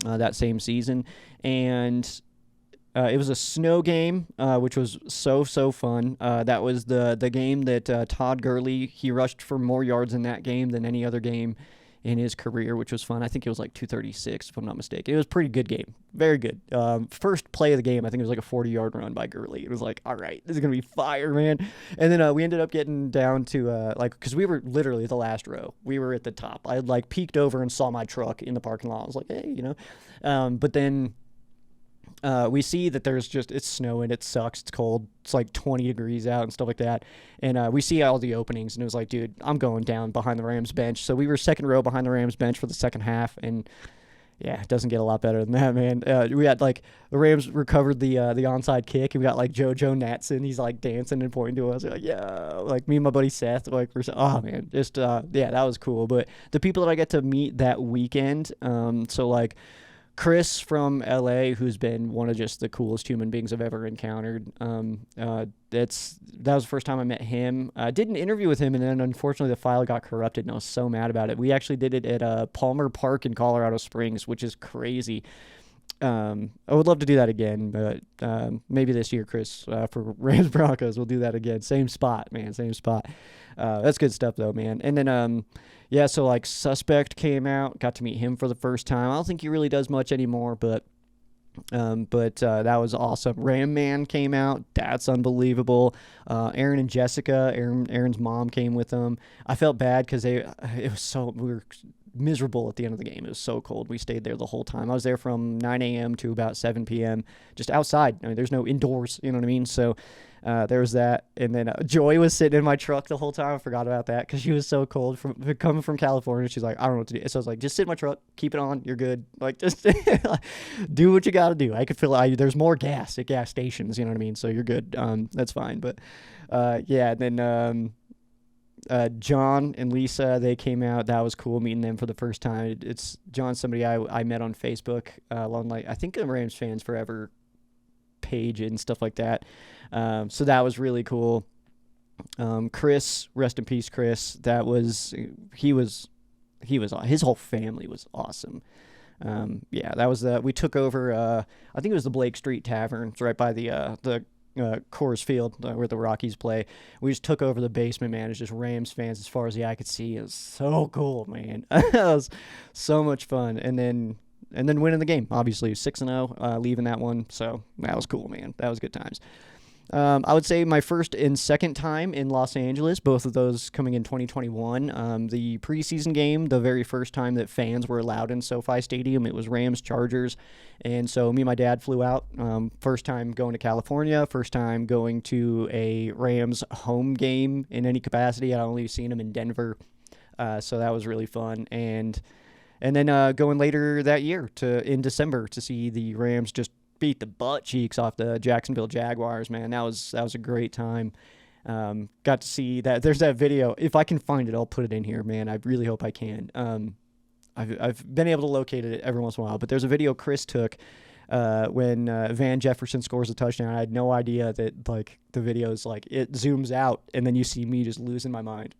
that same season. And it was a snow game, which was so fun. That was the game that Todd Gurley, he rushed for more yards in that game than any other game in his career, which was fun. I think it was like 236, if I'm not mistaken. It was a pretty good game. Very good. First play of the game, I think it was like a 40-yard run by Gurley. It was like, all right, this is going to be fire, man. And then we ended up getting down to, because we were literally at the last row. We were at the top. I had like peeked over and saw my truck in the parking lot. I was like, hey, you know. But then we see that it's snowing, it sucks, it's cold, it's like 20 degrees out and stuff like that, and we see all the openings, and it was like, dude, I'm going down behind the Rams bench. So we were second row behind the Rams bench for the second half, and yeah, it doesn't get a lot better than that, man. We had like the Rams recovered the onside kick, and we got like JoJo Natson, he's like dancing and pointing to us, like, yeah, like me and my buddy Seth, like oh man, just yeah, that was cool. But the people that I get to meet that weekend, so like Chris from LA, who's been one of just the coolest human beings I've ever encountered. That was the first time I met him. I did an interview with him, and then unfortunately the file got corrupted, and I was so mad about it. We actually did it at Palmer Park in Colorado Springs, which is crazy. I would love to do that again, but maybe this year, Chris, for Rams Broncos, we'll do that again. Same spot, man, same spot. That's good stuff, though, man. And then, yeah, so like Suspect came out, got to meet him for the first time. I don't think he really does much anymore, but that was awesome. Ram Man came out. That's unbelievable. Aaron and Jessica, Aaron's mom came with them. I felt bad because we were miserable at the end of the game. It was so cold. We stayed there the whole time. I was there from 9 a.m. to about 7 p.m. just outside. I mean, there's no indoors, you know what I mean? So there was that. And then Joy was sitting in my truck the whole time. I forgot about that because she was so cold coming from California. She's like, I don't know what to do. So I was like, just sit in my truck, keep it on, you're good. Like, just do what you got to do. I could feel there's more gas at gas stations, you know what I mean? So you're good. That's fine. But yeah, and then John and Lisa, they came out. That was cool meeting them for the first time. It's John's somebody I met on Facebook along I think the Rams Fans Forever page and stuff like that. So that was really cool. Chris, rest in peace, Chris. His whole family was awesome. Yeah, that was we took over. I think it was the Blake Street Tavern. It's right by the Coors Field where the Rockies play. We just took over the basement, man. It's just Rams fans as far as the eye could see. It was so cool, man. It was so much fun. And then and then winning the game, obviously 6-0, leaving that one. So that was cool, man. That was good times. I would say my first and second time in Los Angeles, both of those coming in 2021. The preseason game, the very first time that fans were allowed in SoFi Stadium, it was Rams-Chargers. And so me and my dad flew out. First time going to California, first time going to a Rams home game in any capacity. I'd only seen them in Denver. So that was really fun. And then going later that year in December to see the Rams just beat the butt cheeks off the Jacksonville Jaguars, man. That was a great time. Got to see that. There's that video. If I can find it, I'll put it in here, man. I really hope I can. I've been able to locate it every once in a while, but there's a video Chris took when Van Jefferson scores a touchdown. I had no idea that like the video's like it zooms out and then you see me just losing my mind.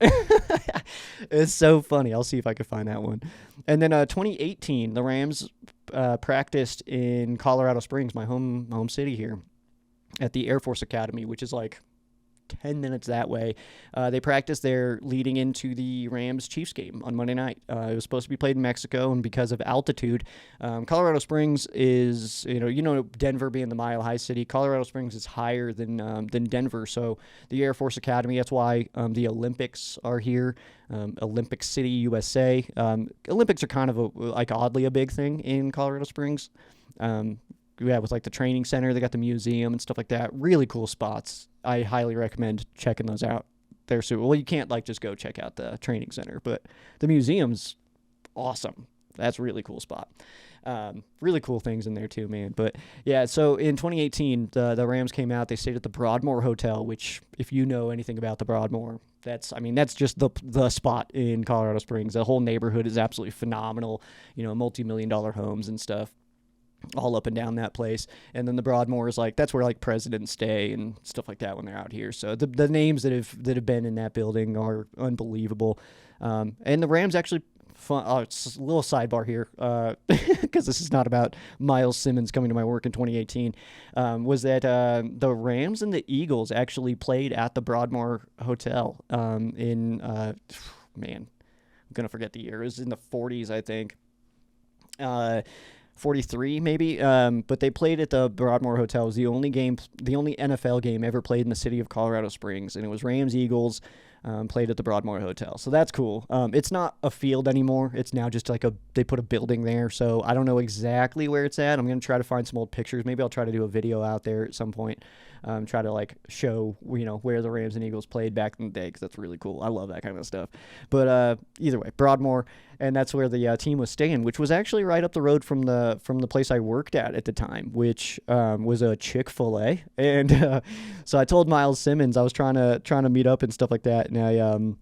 It's so funny. I'll see if I can find that one. And then 2018, the Rams practiced in Colorado Springs, my home city here, at the Air Force Academy, which is like 10 minutes that way. They practiced there leading into the Rams-Chiefs game on Monday night. It was supposed to be played in Mexico, and because of altitude, Colorado Springs is, Denver being the Mile High city, Colorado Springs is higher than Denver. So the Air Force Academy, that's why the Olympics are here. Olympic City, USA. Olympics are kind of oddly a big thing in Colorado Springs. With like the training center, they got the museum and stuff like that. Really cool spots. I highly recommend checking those out. They're super. Well, you can't like just go check out the training center, but the museum's awesome. That's a really cool spot. Really cool things in there too, man. But yeah, so in 2018, the Rams came out. They stayed at the Broadmoor Hotel, which, if you know anything about the Broadmoor, that's just the spot in Colorado Springs. The whole neighborhood is absolutely phenomenal. Multi-million-dollar homes and stuff all up and down that place. And then the Broadmoor is like, that's where like presidents stay and stuff like that when they're out here. So the names that have been in that building are unbelievable. And the Rams actually it's a little sidebar here, because this is not about Miles Simmons coming to my work in 2018, was that the Rams and the Eagles actually played at the Broadmoor Hotel in, man, I'm going to forget the year. It was in the 40s, I think. 43 maybe, but they played at the Broadmoor Hotel. It was the only NFL game ever played in the city of Colorado Springs, and it was Rams-Eagles, played at the Broadmoor Hotel. So that's cool. It's not a field anymore. It's now just like they put a building there, so I don't know exactly where it's at. I'm going to try to find some old pictures. Maybe I'll try to do a video out there at some point, try to like show, where the Rams and Eagles played back in the day, because that's really cool. I love that kind of stuff. But either way, Broadmoor, and that's where the team was staying, which was actually right up the road from the place I worked at the time, which was a Chick-fil-A. And so I told Miles Simmons I was trying to meet up and stuff like that, and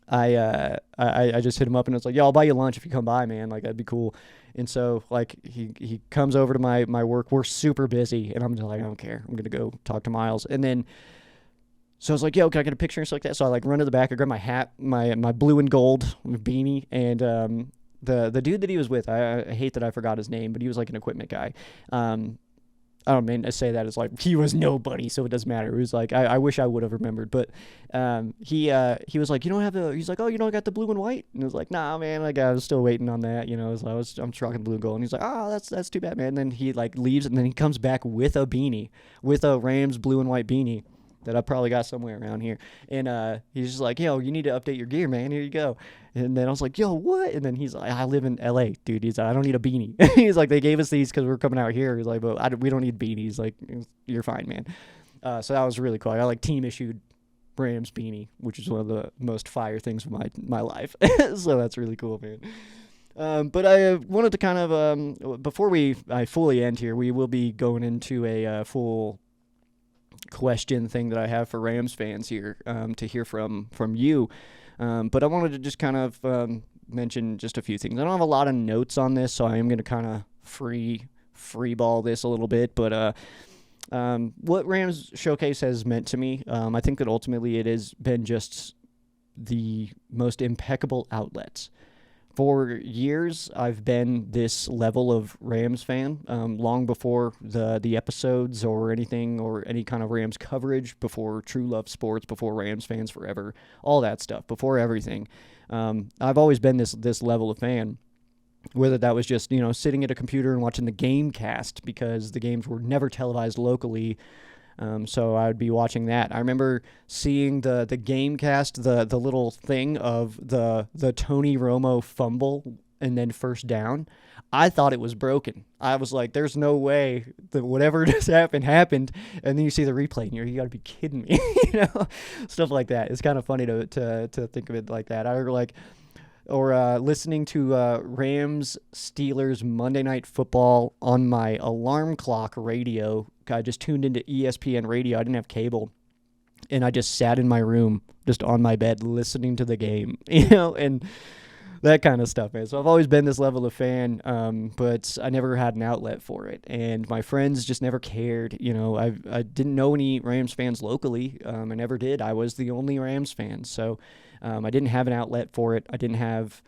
I just hit him up and I was like, yo, I'll buy you lunch if you come by, man. Like, that'd be cool. And so like he comes over to my work. We're super busy, and I'm just like, I don't care. I'm gonna go talk to Miles. And then so I was like, yo, can I get a picture and stuff like that? So I like run to the back. I grab my hat, my blue and gold beanie, and the dude that he was with, I hate that I forgot his name, but he was like an equipment guy. I don't mean to say that as like he was nobody, so it doesn't matter. It was like I wish I would have remembered, but he was like, you don't have he's like, oh, I got the blue and white, and I was like, nah, man, like I was still waiting on that, I'm rocking blue and gold, and he's like, oh, that's too bad, man. And then he like leaves, and then he comes back with a beanie, with a Rams blue and white beanie that I probably got somewhere around here. And he's just like, yo, you need to update your gear, man. Here you go. And then I was like, yo, what? And then he's like, I live in LA, dude. He's like, I don't need a beanie. He's like, they gave us these because we're coming out here. He's like, but we don't need beanies. Like, you're fine, man. So that was really cool. I got like team issued Rams beanie, which is one of the most fire things of my life. So that's really cool, man. But I wanted to kind of, before I fully end here, we will be going into a full question thing that I have for Rams fans here, to hear from you. But I wanted to just kind of mention just a few things. I don't have a lot of notes on this, so I am going to kind of free ball this a little bit. But what Rams Showcase has meant to me, I think that ultimately it has been just the most impeccable outlets. For years, I've been this level of Rams fan, long before the episodes or anything or any kind of Rams coverage, before True Love Sports, before Rams Fans Forever, all that stuff, before everything. I've always been this level of fan. whether that was just, sitting at a computer and watching the game cast because the games were never televised locally. So I would be watching that. I remember seeing the game cast, the little thing of the Tony Romo fumble and then first down. I thought it was broken. I was like, there's no way that whatever just happened. And then you see the replay and you got to be kidding me. Stuff like that. It's kind of funny to think of it like that. Or listening to Rams Steelers Monday Night Football on my alarm clock radio. I just tuned into ESPN radio. I didn't have cable. And I just sat in my room, just on my bed, listening to the game, and that kind of stuff, man. So I've always been this level of fan, but I never had an outlet for it. And my friends just never cared. I didn't know any Rams fans locally. I never did. I was the only Rams fan. So I didn't have an outlet for it. I didn't have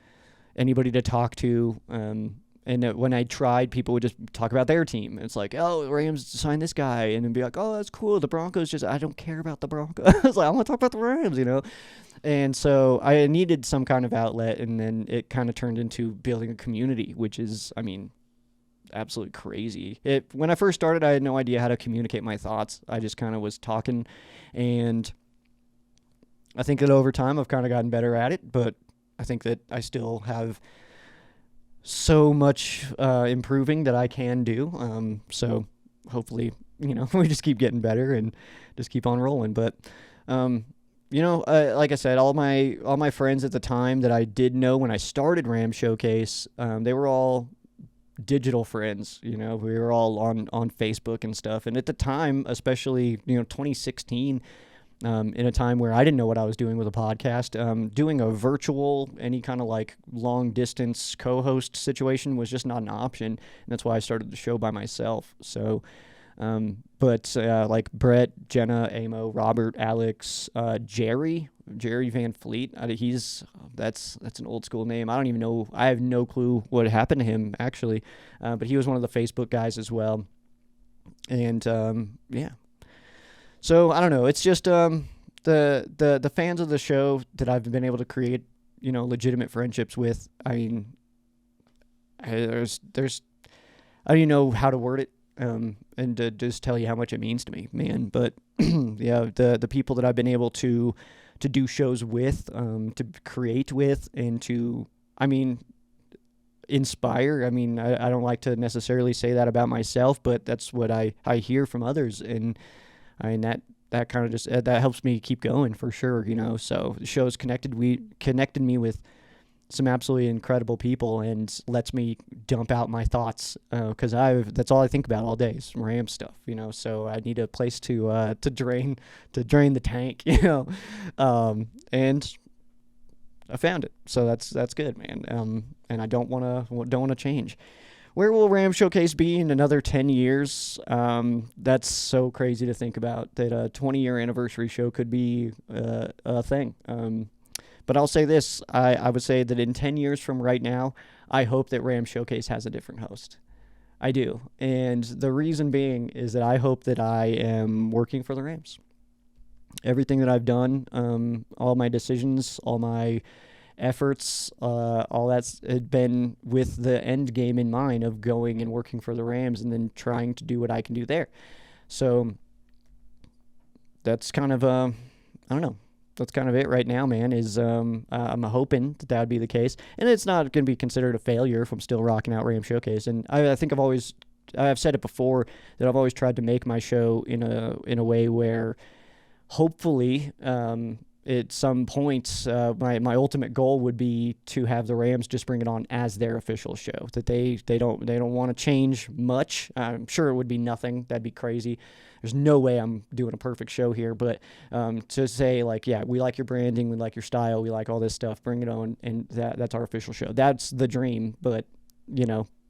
anybody to talk to. And when I tried, people would just talk about their team. It's like, oh, Rams signed this guy. And then be like, oh, that's cool. The Broncos I don't care about the Broncos. I was like, I want to talk about the Rams, And so I needed some kind of outlet. And then it kind of turned into building a community, which is, absolutely crazy. When I first started, I had no idea how to communicate my thoughts. I just kind of was talking. And I think that over time, I've kind of gotten better at it. But I think that I still have so much improving that I can do. So hopefully, we just keep getting better and just keep on rolling. But, like I said, all my friends at the time that I did know when I started Ram Showcase, they were all digital friends. We were all on Facebook and stuff. And at the time, especially, 2016, in a time where I didn't know what I was doing with a podcast, doing a virtual, any kind of like long distance co-host situation was just not an option. And that's why I started the show by myself. So, but like Brett, Jenna, Amo, Robert, Alex, Jerry Van Fleet, that's an old school name. I don't even know. I have no clue what happened to him actually. But he was one of the Facebook guys as well. And, yeah. So I don't know. It's just the fans of the show that I've been able to create, legitimate friendships with. There's I don't even know how to word it, and to just tell you how much it means to me, man. But yeah, the people that I've been able to do shows with, to create with, and to inspire. I don't like to necessarily say that about myself, but that's what I hear from others, and that kind of just that helps me keep going for sure, So the show's connected me with some absolutely incredible people and lets me dump out my thoughts because that's all I think about all day is Ram stuff, So I need a place to drain the tank, and I found it, so that's good, man. And I don't want to change. Where will Ram Showcase be in another 10 years? That's so crazy to think about, that a 20-year anniversary show could be a thing. But I'll say this. I would say that in 10 years from right now, I hope that Ram Showcase has a different host. I do. And the reason being is that I hope that I am working for the Rams. Everything that I've done, all my decisions, all my efforts, all that's been with the end game in mind of going and working for the Rams and then trying to do what I can do there. So that's kind of I don't know. That's kind of it right now, man. Is I'm hoping that would be the case, and it's not going to be considered a failure if I'm still rocking out Ram Showcase. And I think I've said it before that I've always tried to make my show in a way where hopefully at some point, my ultimate goal would be to have the Rams just bring it on as their official show. That they don't want to change much. I'm sure it would be nothing. That'd be crazy. There's no way I'm doing a perfect show here. But to say like, yeah, we like your branding, we like your style, we like all this stuff. Bring it on, and that's our official show. That's the dream. But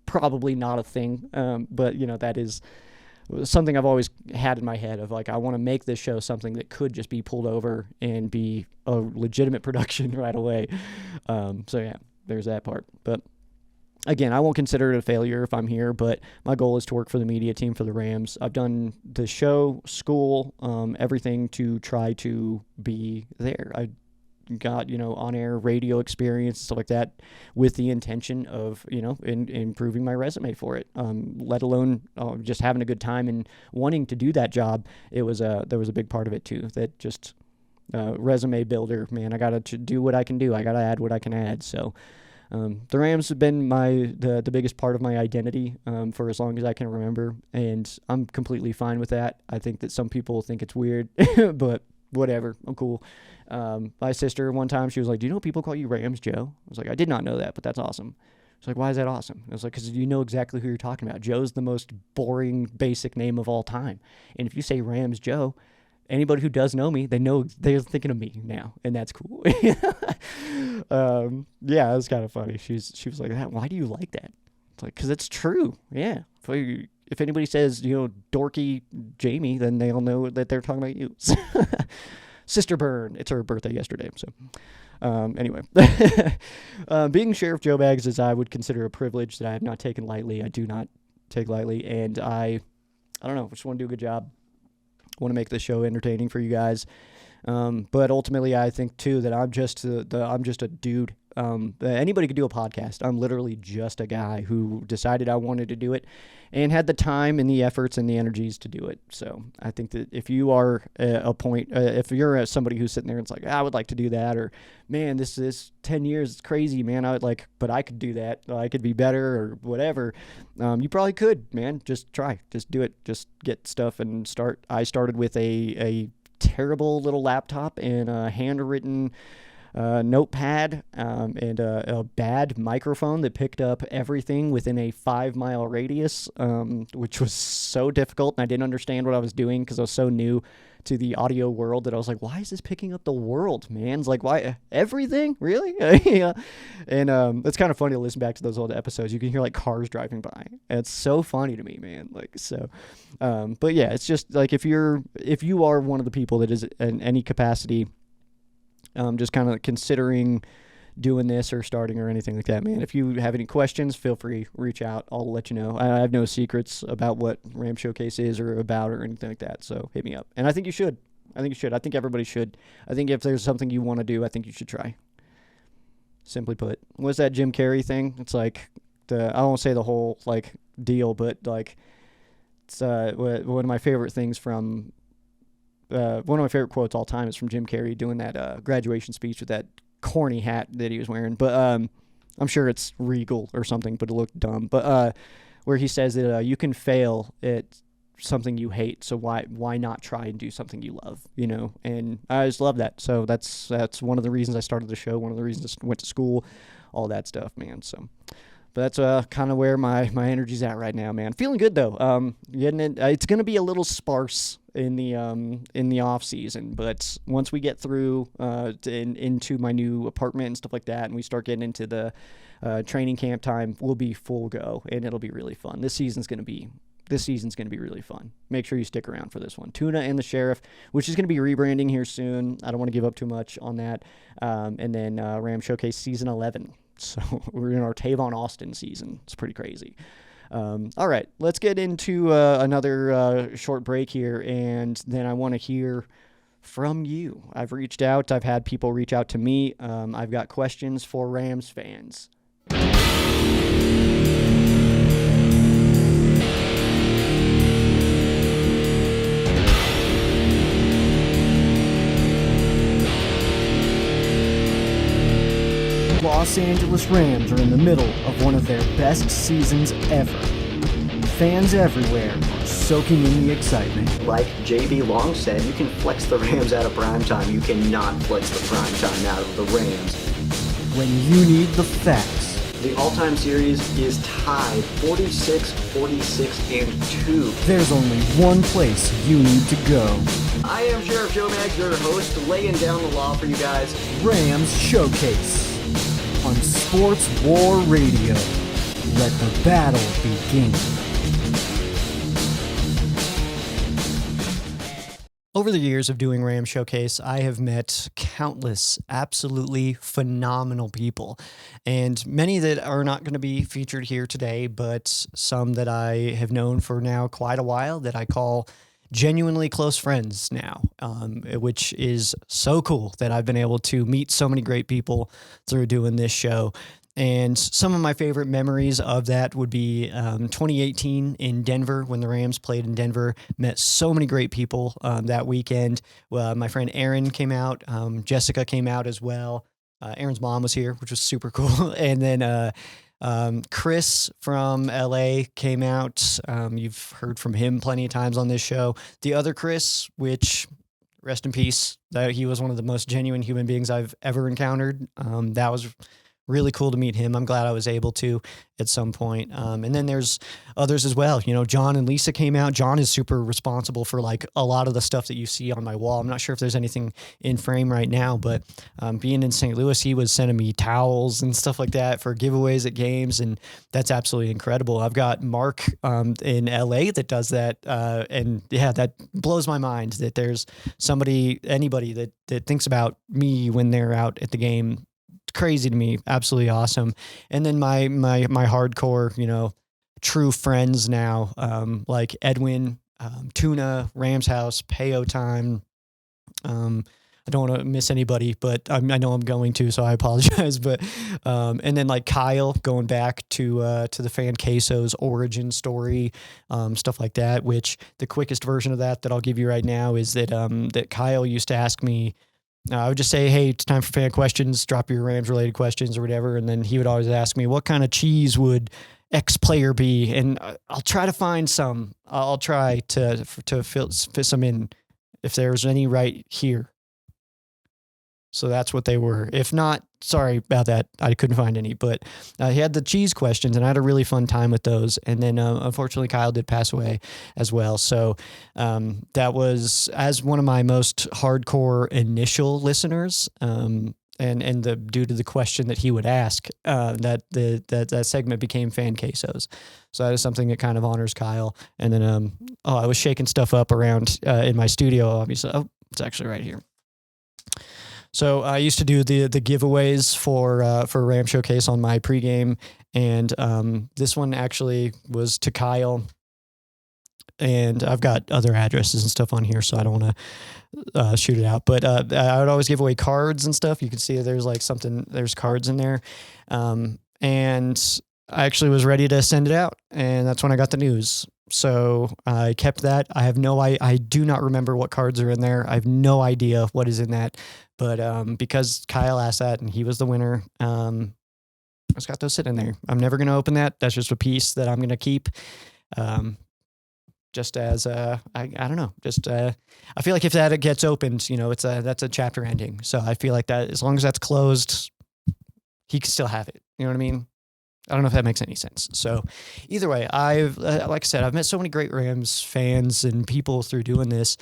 probably not a thing. But that is something I've always had in my head of like, I want to make this show something that could just be pulled over and be a legitimate production right away. So yeah, there's that part. But again, I won't consider it a failure if I'm here, but my goal is to work for the media team for the Rams. I've done the show, school, everything to try to be there. I got, on-air radio experience, stuff like that, with the intention of, improving my resume for it, let alone just having a good time and wanting to do that job. There was a big part of it too, that just resume builder, man. I got to do what I can do. I got to add what I can add. So the Rams have been the biggest part of my identity for as long as I can remember, and I'm completely fine with that. I think that some people think it's weird, but whatever, I'm cool. My sister one time, she was like, "Do you know people call you Rams Joe?" I was like, "I did not know that, but that's awesome." She's like, "Why is that awesome?" I was like, "Because you know exactly who you're talking about. Joe's the most boring, basic name of all time, and if you say Rams Joe, anybody who does know me, they know they're thinking of me now, and that's cool." Yeah, it was kind of funny. She was like, "That? Why do you like that?" It's like, because it's true. Yeah. If anybody says, dorky Jamie, then they'll know that they're talking about you. Sister Byrne. It's her birthday yesterday. So, anyway, being Sheriff Joe Bags is, I would consider, a privilege that I have not taken lightly. I do not take lightly, and I don't know. Just want to do a good job. Want to make the show entertaining for you guys. But ultimately, I think too that I'm just a dude. Anybody could do a podcast. I'm literally just a guy who decided I wanted to do it and had the time and the efforts and the energies to do it. So I think that if you are if you're somebody who's sitting there and it's like, I would like to do that, or man, this 10 years is crazy, man, but I could do that. I could be better or whatever. You probably could, man. Just try. Just do it. Just get stuff and start. I started with a terrible little laptop and a handwritten notepad and a bad microphone that picked up everything within a 5-mile radius, which was so difficult, and I didn't understand what I was doing because I was so new to the audio world that I was like, why is this picking up the world, man? It's like, why everything? Really? Yeah. And it's kind of funny to listen back to those old episodes. You can hear like cars driving by. And it's so funny to me, man. Like, so but yeah, it's just like if you are one of the people that is in any capacity just kind of considering doing this or starting or anything like that, man, if you have any questions, feel free, reach out. I'll let you know. I have no secrets about what Ram Showcase is or about or anything like that, so hit me up. And I think you should. I think everybody should. I think if there's something you want to do, I think you should try. Simply put. What's that Jim Carrey thing? It's like I won't say the whole like deal, but like it's one of my favorite things from one of my favorite quotes all time is from Jim Carrey doing that graduation speech with that corny hat that he was wearing. But I'm sure it's Regal or something, but it looked dumb. But where he says that you can fail at something you hate, so why not try and do something you love, And I just love that. So that's one of the reasons I started the show, one of the reasons I went to school, all that stuff, man. So but that's kind of where my energy's at right now, man. Feeling good though. Getting it. It's gonna be a little sparse in the off season, but once we get through into my new apartment and stuff like that, and we start getting into the training camp time, we'll be full go, and it'll be really fun. This season's gonna be really fun. Make sure you stick around for this one. Tuna and the Sheriff, which is going to be rebranding here soon. I don't want to give up too much on that. And then Ram Showcase Season 11. So we're in our Tavon Austin season. It's pretty crazy. All right, let's get into another short break here, and then I want to hear from you. I've reached out. I've had people reach out to me. I've got questions for Rams fans. Los Angeles Rams are in the middle of one of their best seasons ever. Fans everywhere are soaking in the excitement. Like JB Long said, you can flex the Rams out of primetime. You cannot flex the primetime out of the Rams. When you need the facts. The all-time series is tied 46, 46, and 2. There's only one place you need to go. I am Sheriff Joe Bags, your host, laying down the law for you guys. Rams Showcase on Sports War Radio. Let the battle begin. Over the years of doing Ram Showcase, I have met countless absolutely phenomenal people, and many that are not going to be featured here today, but some that I have known for now quite a while that I call genuinely close friends now, which is so cool that I've been able to meet so many great people through doing this show. And some of my favorite memories of that would be 2018 in Denver when the Rams played in Denver. Met so many great people that weekend. My friend Aaron came out. Jessica came out as well. Aaron's mom was here, which was super cool. And then Chris from LA came out. You've heard from him plenty of times on this show. The other Chris, which rest in peace, that he was one of the most genuine human beings I've ever encountered. That was really cool to meet him. I'm glad I was able to at some point. And then there's others as well. You know, John and Lisa came out. John is super responsible for like a lot of the stuff that you see on my wall. I'm not sure if there's anything in frame right now, but being in St. Louis, he was sending me towels and stuff like that for giveaways at games. And that's absolutely incredible. I've got Mark in LA that does that. And yeah, that blows my mind that there's anybody that thinks about me when they're out at the game. Crazy to me, absolutely awesome. And then my hardcore, you know, true friends now, like Edwin, Tuna, Rams House, Payo Time. I don't want to miss anybody, but I know I'm going to, so I apologize. But and then like Kyle, going back to the Fan Queso's origin story, stuff like that. Which the quickest version of that I'll give you right now is that Kyle used to ask me. I would just say, hey, it's time for fan questions. Drop your Rams-related questions or whatever. And then he would always ask me, what kind of cheese would X player be? And I'll try to find some. I'll try to fit some in if there's any right here. So that's what they were. If not, sorry about that. I couldn't find any. But he had the cheese questions, and I had a really fun time with those. And then, unfortunately, Kyle did pass away as well. So that was, as one of my most hardcore initial listeners, and due to the question that he would ask, that segment became Fan Quesos. So that is something that kind of honors Kyle. And then, I was shaking stuff up around in my studio, obviously. Oh, it's actually right here. So I used to do the giveaways for Ram Showcase on my pregame, and this one actually was to Kyle. And I've got other addresses and stuff on here, so I don't want to shoot it out. But I would always give away cards and stuff. You can see there's cards in there, and I actually was ready to send it out, and that's when I got the news. So I kept that. I do not remember what cards are in there. I have no idea what is in that. But because Kyle asked that and he was the winner, I just got those sitting there. I'm never going to open that. That's just a piece that I'm going to keep. Just as I don't know. I feel like if that gets opened, you know, that's a chapter ending. So I feel like that as long as that's closed, he can still have it. You know what I mean? I don't know if that makes any sense. So either way, like I said, I've met so many great Rams fans and people through doing this.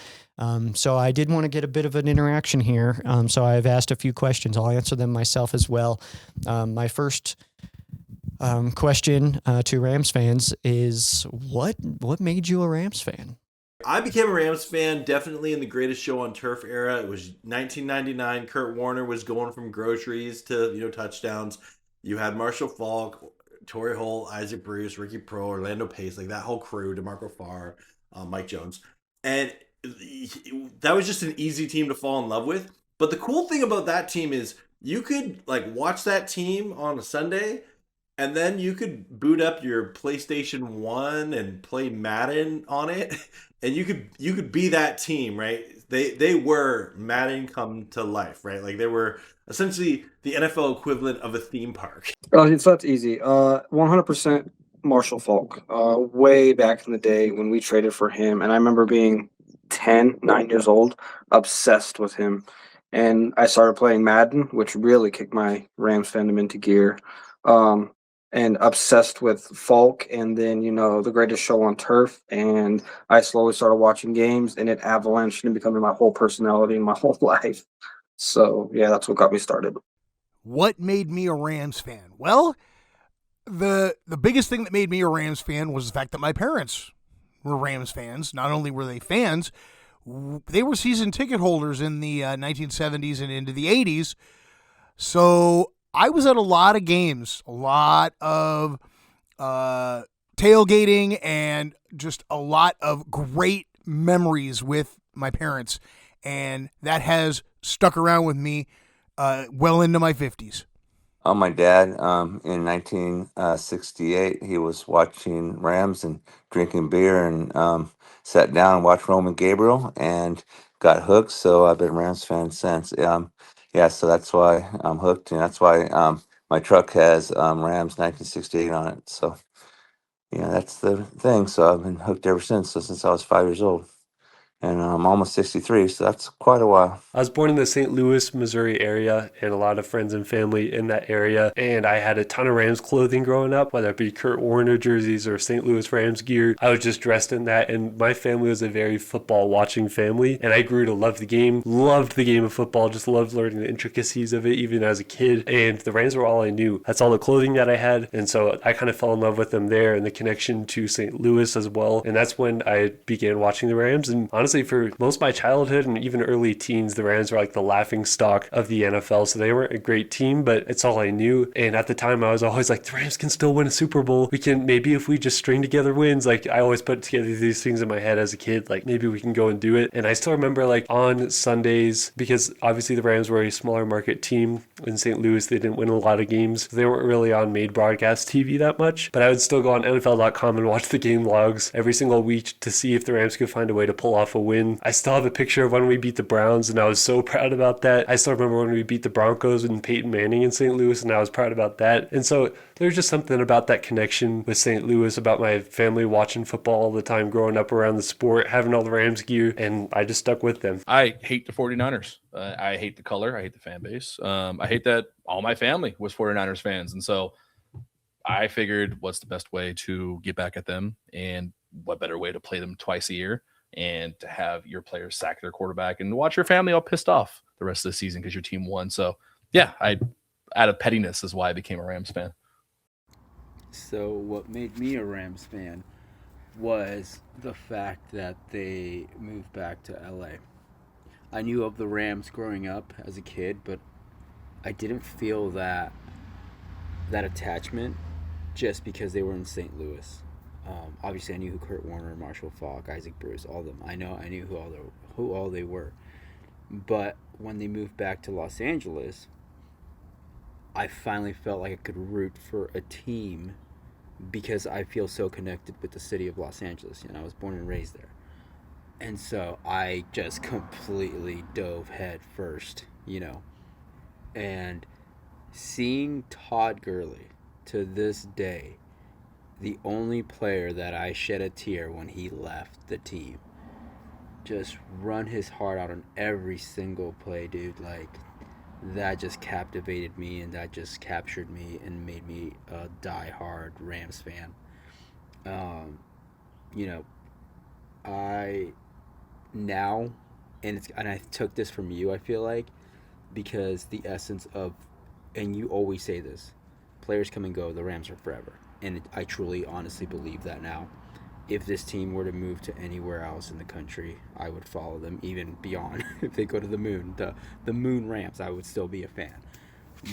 So I did want to get a bit of an interaction here. So I've asked a few questions. I'll answer them myself as well. My first question to Rams fans is what made you a Rams fan? I became a Rams fan definitely in the Greatest Show on Turf era. It was 1999. Kurt Warner was going from groceries to, touchdowns. You had Marshall Faulk, Torrey Holt, Isaac Bruce, Ricky Pro, Orlando Pace, like that whole crew, DeMarco Farr, Mike Jones. And that was just an easy team to fall in love with. But the cool thing about that team is you could watch that team on a Sunday, and then you could boot up your PlayStation 1 and play Madden on it, and you could be that team, right? They were Madden come to life, right? Like they were essentially the NFL equivalent of a theme park. So that's easy. 100% Marshall Faulk. Way back in the day when we traded for him, and I remember being 9 years old, obsessed with him. And I started playing Madden, which really kicked my Rams fandom into gear. And obsessed with Falk, and then, the Greatest Show on Turf. And I slowly started watching games, and it avalanched into becoming my whole personality and my whole life. So, yeah, that's what got me started. What made me a Rams fan? Well, the biggest thing that made me a Rams fan was the fact that my parents were Rams fans. Not only were they fans, they were season ticket holders in the 1970s and into the 80s. So I was at a lot of games, a lot of tailgating, and just a lot of great memories with my parents, and that has stuck around with me well into my 50s. My dad, in 1968, he was watching Rams and drinking beer and sat down and watched Roman Gabriel and got hooked. So I've been a Rams fan since. Yeah, so that's why I'm hooked, and that's why my truck has Rams 1968 on it. So yeah, that's the thing. So I've been hooked ever since. So since I was 5 years old. And I'm almost 63, so that's quite a while. I was born in the St. Louis, Missouri area, and a lot of friends and family in that area. And I had a ton of Rams clothing growing up, whether it be Kurt Warner jerseys or St. Louis Rams gear. I was just dressed in that, and my family was a very football-watching family. And I grew to love the game, loved the game of football, just loved learning the intricacies of it, even as a kid. And the Rams were all I knew. That's all the clothing that I had. And so I kind of fell in love with them there, and the connection to St. Louis as well. And that's when I began watching the Rams. And honestly, for most of my childhood and even early teens, the Rams were like the laughing stock of the NFL. So they weren't a great team, but it's all I knew. And at the time, I was always like, the Rams can still win a Super Bowl. We can, maybe if we just string together wins. Like, I always put together these things in my head as a kid, like maybe we can go and do it. And I still remember, like, on Sundays, because obviously the Rams were a smaller market team in St. Louis, they didn't win a lot of games. They weren't really on made broadcast TV that much, but I would still go on NFL.com and watch the game logs every single week to see if the Rams could find a way to pull off a win. I still have a picture of when we beat the Browns, and I was so proud about that. I still remember when we beat the Broncos and Peyton Manning in St. Louis, and I was proud about that. And so there's just something about that connection with St. Louis, about my family watching football all the time, growing up around the sport, having all the Rams gear, and I just stuck with them. I hate the 49ers. I hate the color. I hate the fan base. I hate that all my family was 49ers fans. And so I figured, what's the best way to get back at them, and what better way to play them twice a year and to have your players sack their quarterback and watch your family all pissed off the rest of the season because your team won. So yeah, out of pettiness is why I became a Rams fan. So what made me a Rams fan was the fact that they moved back to LA. I knew of the Rams growing up as a kid, but I didn't feel that attachment just because they were in St. Louis. Obviously, I knew who Kurt Warner, Marshall Faulk, Isaac Bruce, all of them. I knew who all they were. But when they moved back to Los Angeles, I finally felt like I could root for a team because I feel so connected with the city of Los Angeles. I was born and raised there. And so I just completely dove head first, And seeing Todd Gurley to this day, the only player that I shed a tear when he left the team, just run his heart out on every single play, dude. Like, that just captivated me, and that just captured me and made me a diehard Rams fan. And I took this from you, I feel like, because the essence of, and you always say this, players come and go, the Rams are forever. And I truly, honestly believe that now. If this team were to move to anywhere else in the country, I would follow them, even beyond. If they go to the moon, the moon Rams, I would still be a fan.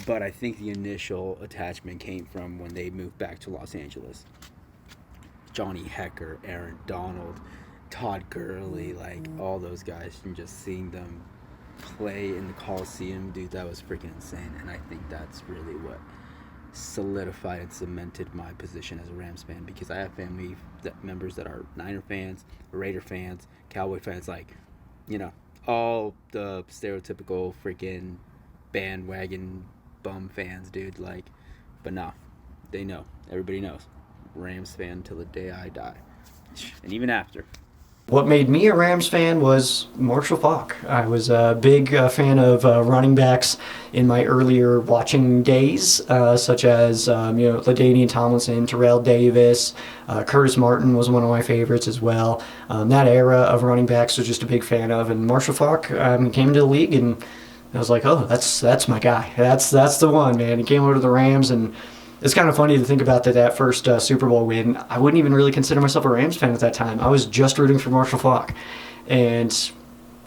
But I think the initial attachment came from when they moved back to Los Angeles. Johnny Hecker, Aaron Donald, Todd Gurley, like all those guys, and just seeing them play in the Coliseum, dude, that was freaking insane. And I think that's really what solidified and cemented my position as a Rams fan, because I have family members that are Niner fans, Raider fans, Cowboy fans, like, all the stereotypical freaking bandwagon bum fans, dude. Like, but nah, they know. Everybody knows. Rams fan till the day I die, and even after. What made me a Rams fan was Marshall Faulk. I was a big fan of running backs in my earlier watching days, such as LaDainian Tomlinson, Terrell Davis, Curtis Martin was one of my favorites as well. That era of running backs was just a big fan of, and Marshall Faulk came into the league, and I was like, oh, that's my guy. That's the one, man. He came over to the Rams, and it's kind of funny to think about that first Super Bowl win. I wouldn't even really consider myself a Rams fan at that time. I was just rooting for Marshall Faulk. And it's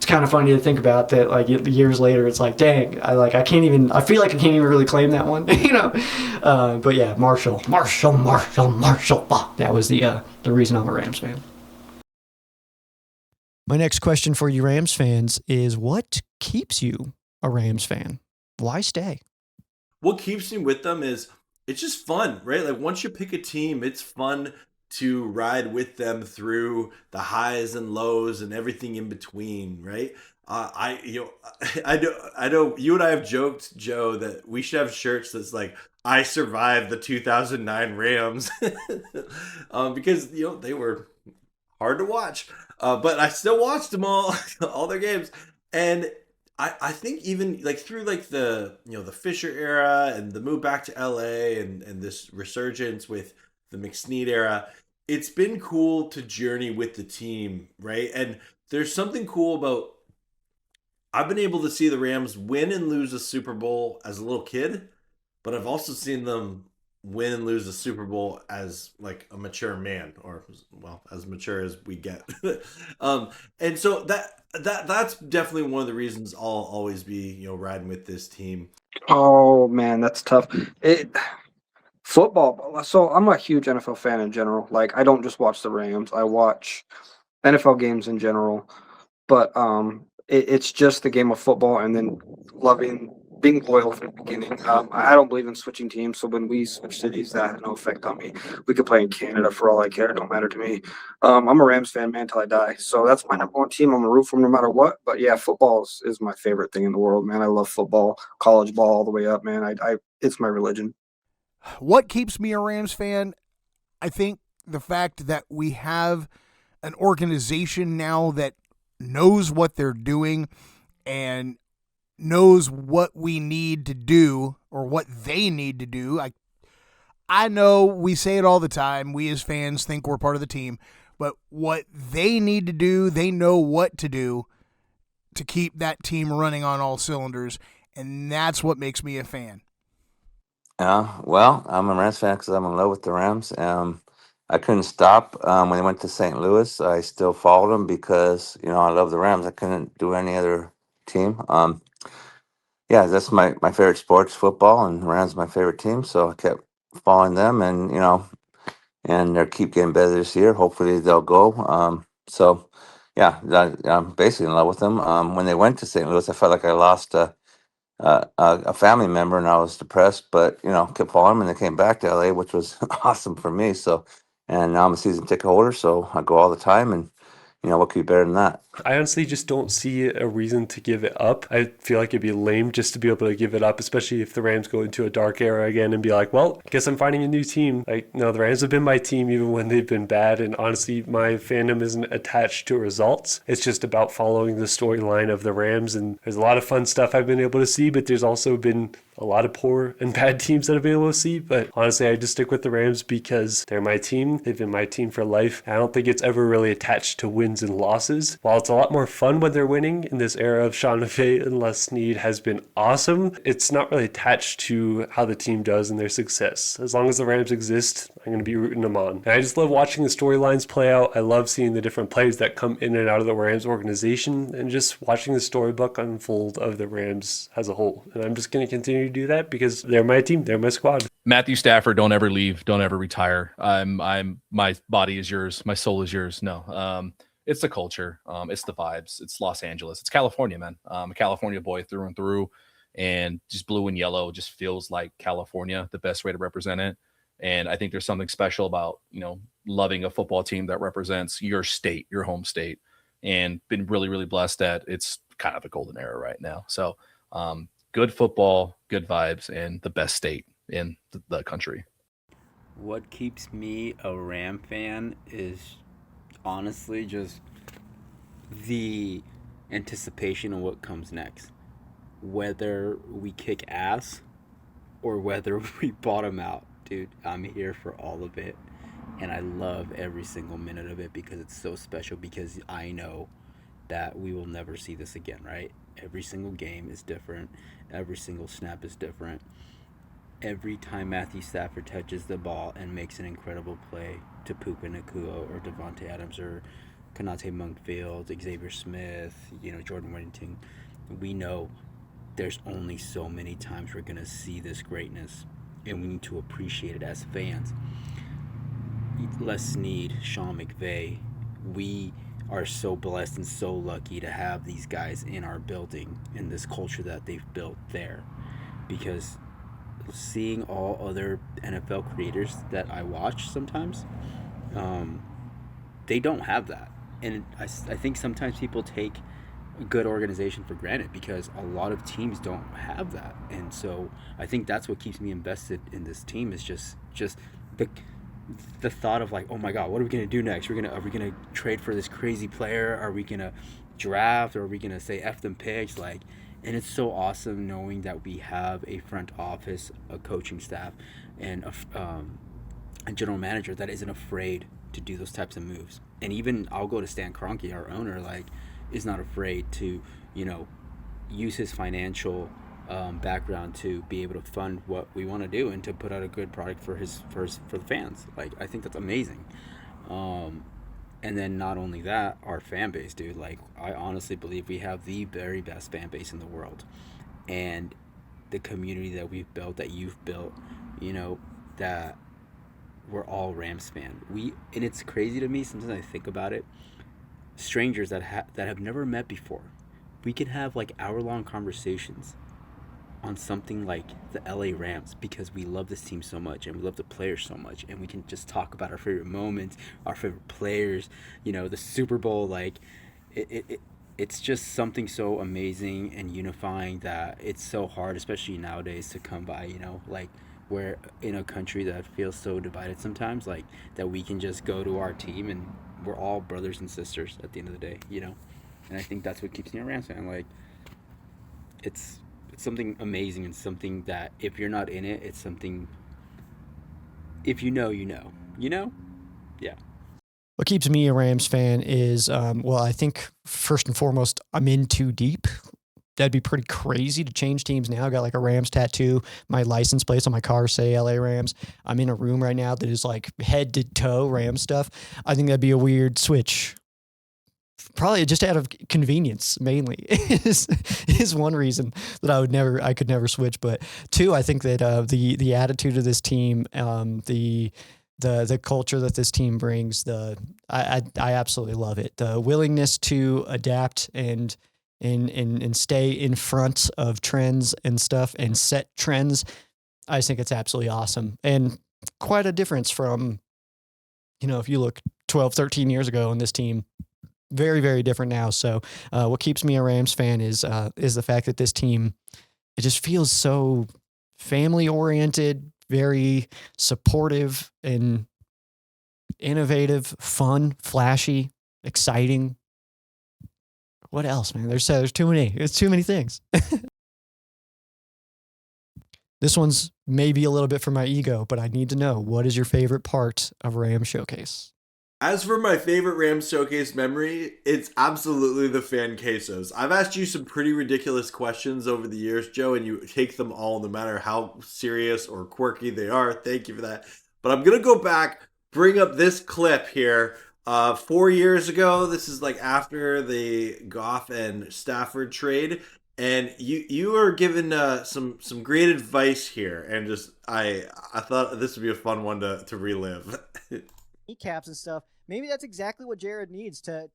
kind of funny to think about that, like, years later, it's like, dang, I feel like I can't even really claim that one, But yeah, Marshall Faulk. That was the reason I'm a Rams fan. My next question for you Rams fans is, what keeps you a Rams fan? Why stay? What keeps me with them is it's just fun, right? Like once you pick a team, it's fun to ride with them through the highs and lows and everything in between, right? I know you and I have joked, Joe, that we should have shirts that's like I survived the 2009 Rams, because they were hard to watch, but I still watched them all their games, and I think even like through like the Fisher era and the move back to LA and this resurgence with the McSnead era, it's been cool to journey with the team, right? And there's something cool about I've been able to see the Rams win and lose a Super Bowl as a little kid, but I've also seen them win and lose a Super Bowl as like a mature man, or well, as mature as we get. And so that's definitely one of the reasons I'll always be riding with this team. Oh man, that's tough. Football. So I'm a huge NFL fan in general. Like I don't just watch the Rams. I watch NFL games in general. But it's just the game of football, and then being loyal from the beginning. I don't believe in switching teams, so when we switch cities, that had no effect on me. We could play in Canada for all I care. It don't matter to me. I'm a Rams fan, man, till I die. So that's my number one team. I'm a root for them no matter what. But yeah, football is my favorite thing in the world, man. I love football, college ball all the way up, man. I it's my religion. What keeps me a Rams fan? I think the fact that we have an organization now that knows what they're doing and knows what we need to do or what they need to do. I know we say it all the time. We as fans think we're part of the team, but what they need to do, they know what to do to keep that team running on all cylinders, and that's what makes me a fan. Well, I'm a Rams fan because I'm in love with the Rams. I couldn't stop when they went to St. Louis. I still followed them because I love the Rams. I couldn't do any other team. Yeah, that's my favorite sports, football, and Rams my favorite team. So I kept following them, and and they keep getting better this year. Hopefully they'll go. So yeah, I'm basically in love with them. When they went to St. Louis, I felt like I lost a family member, and I was depressed. But kept following them, and they came back to LA, which was awesome for me. So, and now I'm a season ticket holder, so I go all the time, and what could be better than that? I honestly just don't see a reason to give it up. I feel like it'd be lame just to be able to give it up, especially if the Rams go into a dark era again and be like, well, I guess I'm finding a new team. Like, no, the Rams have been my team even when they've been bad. And honestly, my fandom isn't attached to results. It's just about following the storyline of the Rams. And there's a lot of fun stuff I've been able to see, but there's also been a lot of poor and bad teams that I've been able to see. But honestly, I just stick with the Rams because they're my team. They've been my team for life. I don't think it's ever really attached to wins and losses. While it's a lot more fun when they're winning in this era of Sean McVay and Les Snead has been awesome, it's not really attached to how the team does and their success. As long as the Rams exist, I'm going to be rooting them on. And I just love watching the storylines play out. I love seeing the different players that come in and out of the Rams organization and just watching the storybook unfold of the Rams as a whole. And I'm just going to continue to do that because they're my team. They're my squad. Matthew Stafford, don't ever leave. Don't ever retire. My body is yours. My soul is yours. No. It's the culture. It's the vibes. It's Los Angeles. It's California, man. I'm a California boy through and through, and just blue and yellow just feels like California, the best way to represent it. And I think there's something special about, loving a football team that represents your state, your home state, and been really, really blessed that it's kind of a golden era right now. So good football, good vibes, and the best state in the country. What keeps me a Ram fan is honestly just the anticipation of what comes next. Whether we kick ass or whether we bottom out, dude, I'm here for all of it. And I love every single minute of it because it's so special, because I know that we will never see this again, right? Every single game is different. Every single snap is different. Every time Matthew Stafford touches the ball and makes an incredible play to Puka Nacua or Devontae Adams or Konate Monkfield, Xavier Smith, Jordan Whittington, we know there's only so many times we're going to see this greatness, and we need to appreciate it as fans. Les Snead, Sean McVay, we are so blessed and so lucky to have these guys in our building and this culture that they've built there. Because seeing all other NFL creators that I watch sometimes, they don't have that. And I think sometimes people take a good organization for granted because a lot of teams don't have that. And so I think that's what keeps me invested in this team is just the the thought of like, oh my God, what are we gonna do next? Are we gonna trade for this crazy player? Are we gonna draft? Or are we gonna say F them picks? Like, and it's so awesome knowing that we have a front office, a coaching staff, and a general manager that isn't afraid to do those types of moves. And even I'll go to Stan Kroenke, our owner, like, is not afraid to, use his financial background to be able to fund what we want to do and to put out a good product for the fans. Like, I think that's amazing. And then not only that, our fan base, dude. Like, I honestly believe we have the very best fan base in the world, and the community that we've built, that you've built, that we're all Rams fan. And it's crazy to me sometimes I think about it. Strangers that have never met before, we can have like hour-long conversations on something like the LA Rams because we love this team so much and we love the players so much, and we can just talk about our favorite moments, our favorite players, the Super Bowl. Like, it's just something so amazing and unifying that it's so hard, especially nowadays, to come by. Like, we're in a country that feels so divided sometimes, like, that we can just go to our team and we're all brothers and sisters at the end of the day. And I think that's what keeps me a Rams fan. Like, it's something amazing, and something that if you're not in it, it's something, if you know, yeah. What keeps me a Rams fan is, I think first and foremost, I'm in too deep. That'd be pretty crazy to change teams now. I got like a Rams tattoo. My license plates on my car say LA Rams. I'm in a room right now that is like head to toe Rams stuff. I think that'd be a weird switch. Probably just out of convenience, mainly, is one reason that I could never switch. But two, I think that the attitude of this team, the culture that this team brings, I absolutely love it. The willingness to adapt and stay in front of trends and stuff and set trends. I think it's absolutely awesome, and quite a difference from, if you look 12, 13 years ago in this team. Very, very different now. So what keeps me a Rams fan is the fact that this team, it just feels so family oriented, very supportive and innovative, fun, flashy, exciting. What else, man? There's too many. It's too many things. This one's maybe a little bit for my ego, but I need to know, what is your favorite part of Rams Showcase? As for my favorite Rams Showcase memory, it's absolutely the fan quesos. I've asked you some pretty ridiculous questions over the years, Joe, and you take them all no matter how serious or quirky they are. Thank you for that. But I'm going to go back, bring up this clip here. 4 years ago, this is like after the Goff and Stafford trade, and you were given some great advice here, and just I thought this would be a fun one to relive. Kneecaps and stuff. Maybe that's exactly what Jared needs to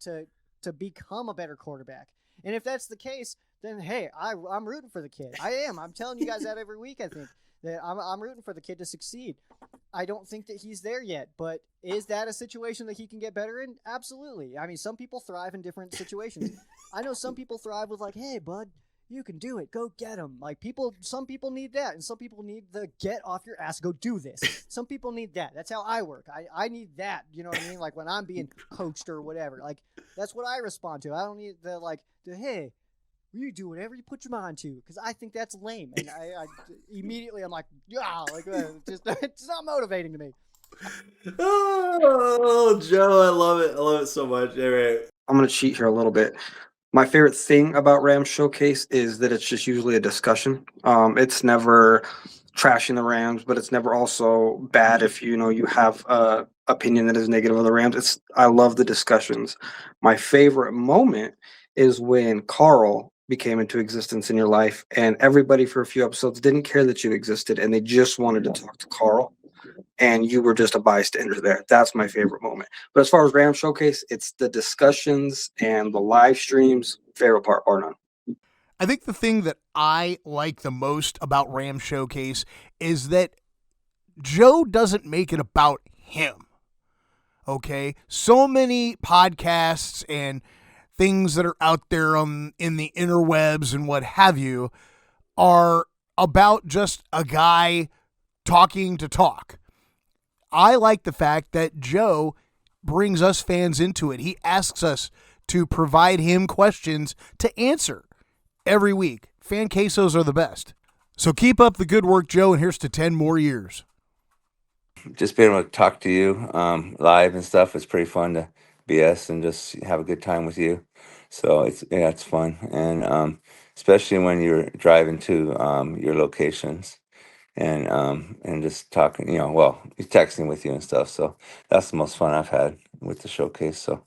become a better quarterback. And if that's the case, then hey, I'm rooting for the kid. I am. I'm telling you guys that every week. I think that I'm rooting for the kid to succeed. I don't think that he's there yet, but is that a situation that he can get better in? Absolutely. I mean, some people thrive in different situations. I know some people thrive with like, hey, bud, you can do it. Go get them. Like, some people need that, and some people need the get off your ass, go do this. Some people need that. That's how I work. I need that. You know what I mean? Like, when I'm being coached or whatever. Like, that's what I respond to. I don't need the hey, you do whatever you put your mind to, because I think that's lame. And I immediately I'm like, yeah, like, it's not motivating to me. Oh, Joe, I love it. I love it so much. All right. I'm going to cheat here a little bit. My favorite thing about Rams Showcase is that it's just usually a discussion. It's never trashing the Rams, but it's never also bad if you have a opinion that is negative of the Rams. I love the discussions. My favorite moment is when Carl became into existence in your life, and everybody for a few episodes didn't care that you existed, and they just wanted to talk to Carl. and you were just a bystander there. That's my favorite moment. But as far as Rams Showcase, it's the discussions and the live streams, favorite part, bar none. I think the thing that I like the most about Ram Showcase is that Joe doesn't make it about him. Okay? So many podcasts and things that are out there in the interwebs and what have you are about just a guy talking to talk. I like the fact that Joe brings us fans into it. He asks us to provide him questions to answer every week. Fan quesos are the best. So keep up the good work, Joe, and here's to 10 more years. Just being able to talk to you live and stuff, it's pretty fun to BS and just have a good time with you. So it's fun, and especially when you're driving to your locations and just talking. He's texting with you and stuff. So that's the most fun I've had with the showcase. So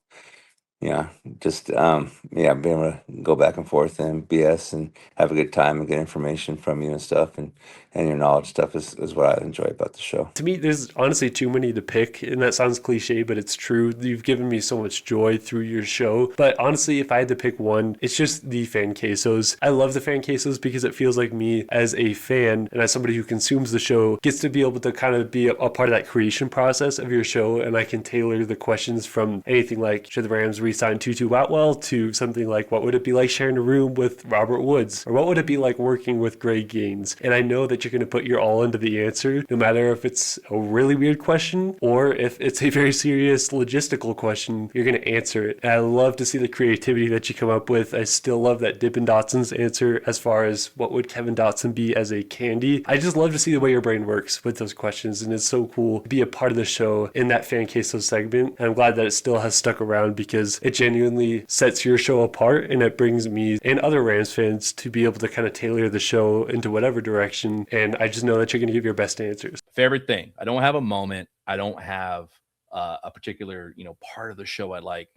yeah, just being able to go back and forth and BS and have a good time and get information from you and stuff, and your knowledge stuff is what I enjoy about the show. To me, there's honestly too many to pick, and that sounds cliche, but it's true. You've given me so much joy through your show. But honestly, if I had to pick one, it's just the fan quesos. I love the fan quesos because it feels like me as a fan and as somebody who consumes the show gets to be able to kind of be a part of that creation process of your show, and I can tailor the questions from anything like, should the Rams re-sign Tutu Atwell, to something like, what would it be like sharing a room with Robert Woods, or what would it be like working with Greg Gaines? And I know that you're going to put your all into the answer, no matter if it's a really weird question or if it's a very serious logistical question, you're going to answer it. And I love to see the creativity that you come up with. I still love that Dippin' Dotson's answer as far as what would Kevin Dotson be as a candy. I just love to see the way your brain works with those questions, and it's so cool to be a part of the show in that fan queso segment. And I'm glad that it still has stuck around because it genuinely sets your show apart, and it brings me and other Rams fans to be able to kind of tailor the show into whatever direction. And I just know that you're going to give your best answers. Favorite thing. I don't have a moment. I don't have a particular, part of the show I like.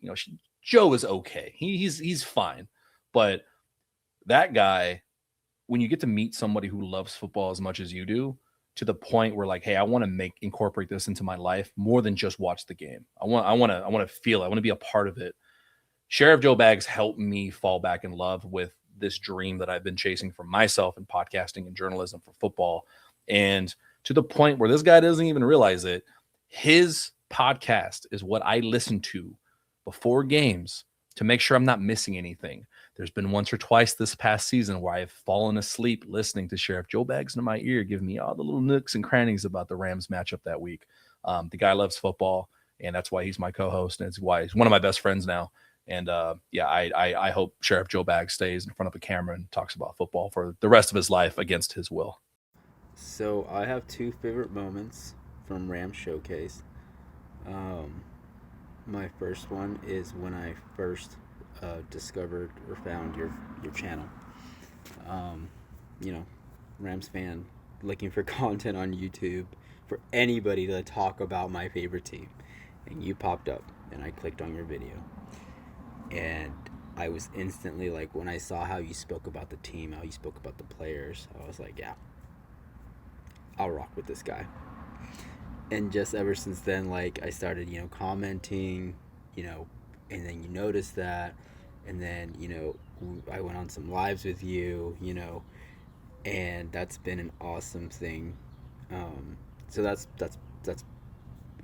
Joe is okay. He's fine. But that guy, when you get to meet somebody who loves football as much as you do, to the point where like, hey, I want to incorporate this into my life more than just watch the game. I want to feel it. I want to be a part of it. Sheriff Joe Bags helped me fall back in love with this dream that I've been chasing for myself in podcasting and journalism for football. And to the point where this guy doesn't even realize it, his podcast is what I listen to before games to make sure I'm not missing anything. There's been once or twice this past season where I've fallen asleep listening to Sheriff Joe Bags in my ear, giving me all the little nooks and crannies about the Rams matchup that week. The guy loves football, and that's why he's my co-host, and it's why he's one of my best friends now. And I hope Sheriff Joe Bags stays in front of a camera and talks about football for the rest of his life against his will. So I have two favorite moments from Ram Showcase. My first one is when I first discovered or found your channel. Rams fan looking for content on YouTube for anybody to talk about my favorite team, and you popped up, and I clicked on your video, and I was instantly like, when I saw how you spoke about the team, how you spoke about the players, I was like, yeah, I'll rock with this guy. And just ever since then, like, I started, commenting, and then you noticed that, and then, I went on some lives with you, and that's been an awesome thing. So that's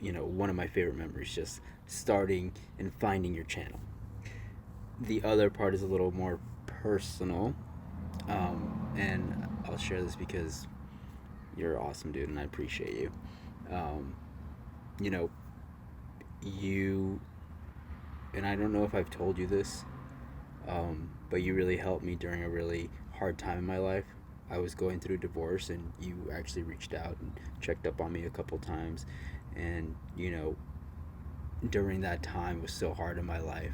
one of my favorite memories, just starting and finding your channel. The other part is a little more personal, and I'll share this because you're an awesome dude and I appreciate you. You, and I don't know if I've told you this, but you really helped me during a really hard time in my life. I was going through divorce, and you actually reached out and checked up on me a couple times, and during that time it was so hard in my life,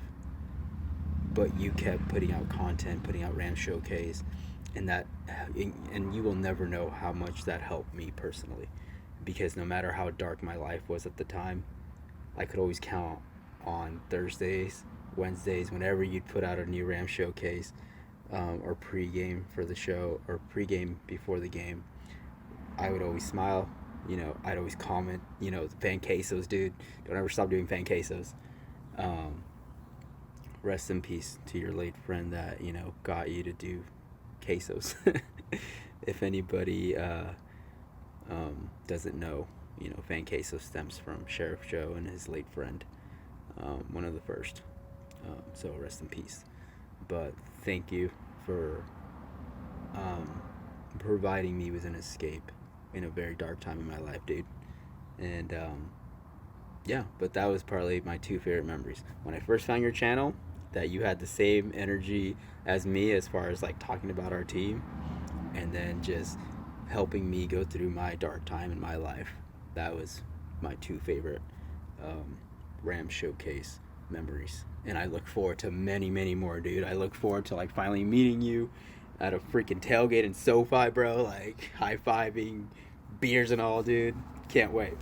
but you kept putting out content, putting out Ram Showcase, and you will never know how much that helped me personally, because no matter how dark my life was at the time, I could always count on Thursdays, Wednesdays, whenever you'd put out a new Ram Showcase, or pregame for the show, or pregame before the game, I would always smile, I'd always comment, fan quesos, dude. Don't ever stop doing fan quesos. Rest in peace to your late friend that, got you to do quesos. If anybody doesn't know, fan queso stems from Sheriff Joe and his late friend, one of the first. So rest in peace. But thank you for providing me with an escape in a very dark time in my life, dude. And yeah, but that was probably my two favorite memories. When I first found your channel, that you had the same energy as me as far as like talking about our team, and then just helping me go through my dark time in my life. That was my two favorite Ram Showcase memories. And I look forward to many, many more, dude. I look forward to like finally meeting you at a freaking tailgate in SoFi, bro. Like high-fiving, beers and all, dude. Can't wait.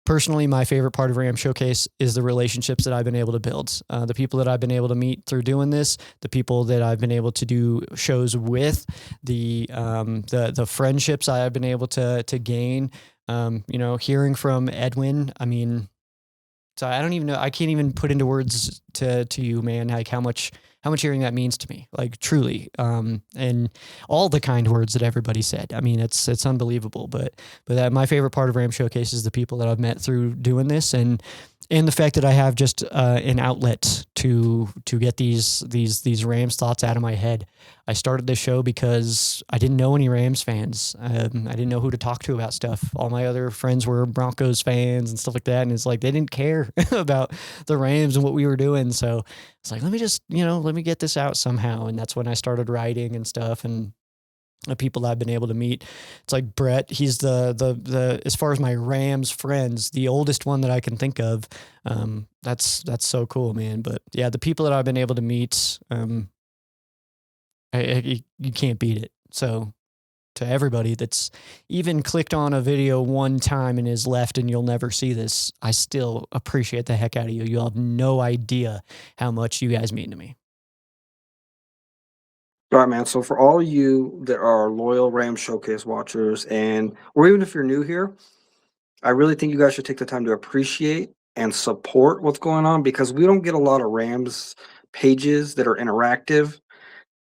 Personally, my favorite part of Ram Showcase is the relationships that I've been able to build. The people that I've been able to meet through doing this, the people that I've been able to do shows with, the friendships I've been able to gain. Hearing from Edwin, I mean, so I don't even know. I can't even put into words to you, man, like how much hearing that means to me, like truly. And all the kind words that everybody said. I mean, it's unbelievable. But my favorite part of Ram Showcase is the people that I've met through doing this, and the fact that I have just an outlet to get these Rams thoughts out of my head. I started this show because I didn't know any Rams fans. I didn't know who to talk to about stuff. All my other friends were Broncos fans and stuff like that, and it's like they didn't care about the Rams and what we were doing. So it's like, let me get this out somehow, and that's when I started writing and stuff. And the people I've been able to meet, it's like Brett. He's the as far as my Rams friends, the oldest one that I can think of. That's so cool, man. But yeah, the people that I've been able to meet, you can't beat it. So to everybody that's even clicked on a video one time and is left and you'll never see this, I still appreciate the heck out of you. You'll have no idea how much you guys mean to me. All right, man. So for all you that are loyal Ram Showcase watchers, or even if you're new here, I really think you guys should take the time to appreciate and support what's going on, because we don't get a lot of Rams pages that are interactive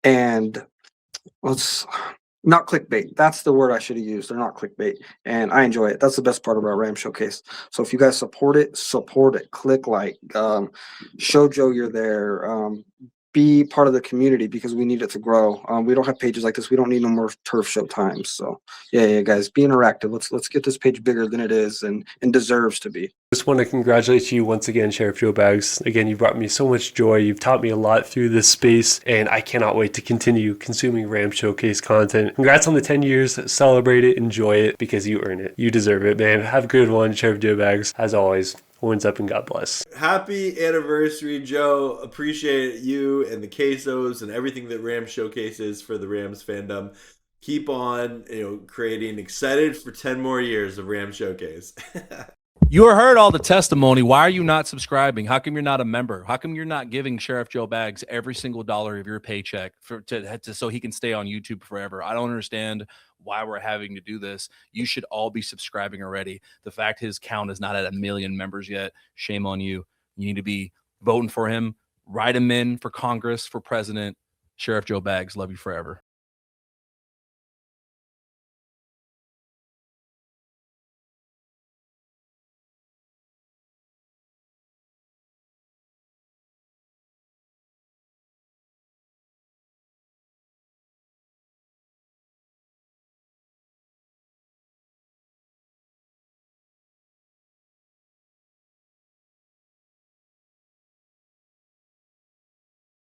and let's not clickbait. That's the word I should have used. They're not clickbait, and I enjoy it. That's the best part about Ram Showcase. So if you guys support it. Click like, show Joe you're there. Be part of the community, because we need it to grow. We don't have pages like this. We don't need no more turf show times. So yeah, guys, be interactive. Let's get this page bigger than it is and deserves to be. Just want to congratulate you once again, Sheriff Joe Bags. Again, you brought me so much joy. You've taught me a lot through this space, and I cannot wait to continue consuming Ram Showcase content. Congrats on the 10 years. Celebrate it, enjoy it, because you earn it. You deserve it, man. Have a good one, Sheriff Joe Bags. As always, horns up and God bless. Happy anniversary, Joe. Appreciate you and the quesos and everything that Rams Showcase is for the Rams fandom. Keep on, creating. Excited for 10 more years of Rams Showcase. You heard all the testimony. Why are you not subscribing? How come you're not a member? How come you're not giving Sheriff Joe Bags every single dollar of your paycheck so he can stay on YouTube forever? I don't understand why we're having to do this. You should all be subscribing already. The fact his count is not at 1 million members yet, shame on you. You need to be voting for him. Write him in for Congress, for president. Sheriff Joe Bags, love you forever.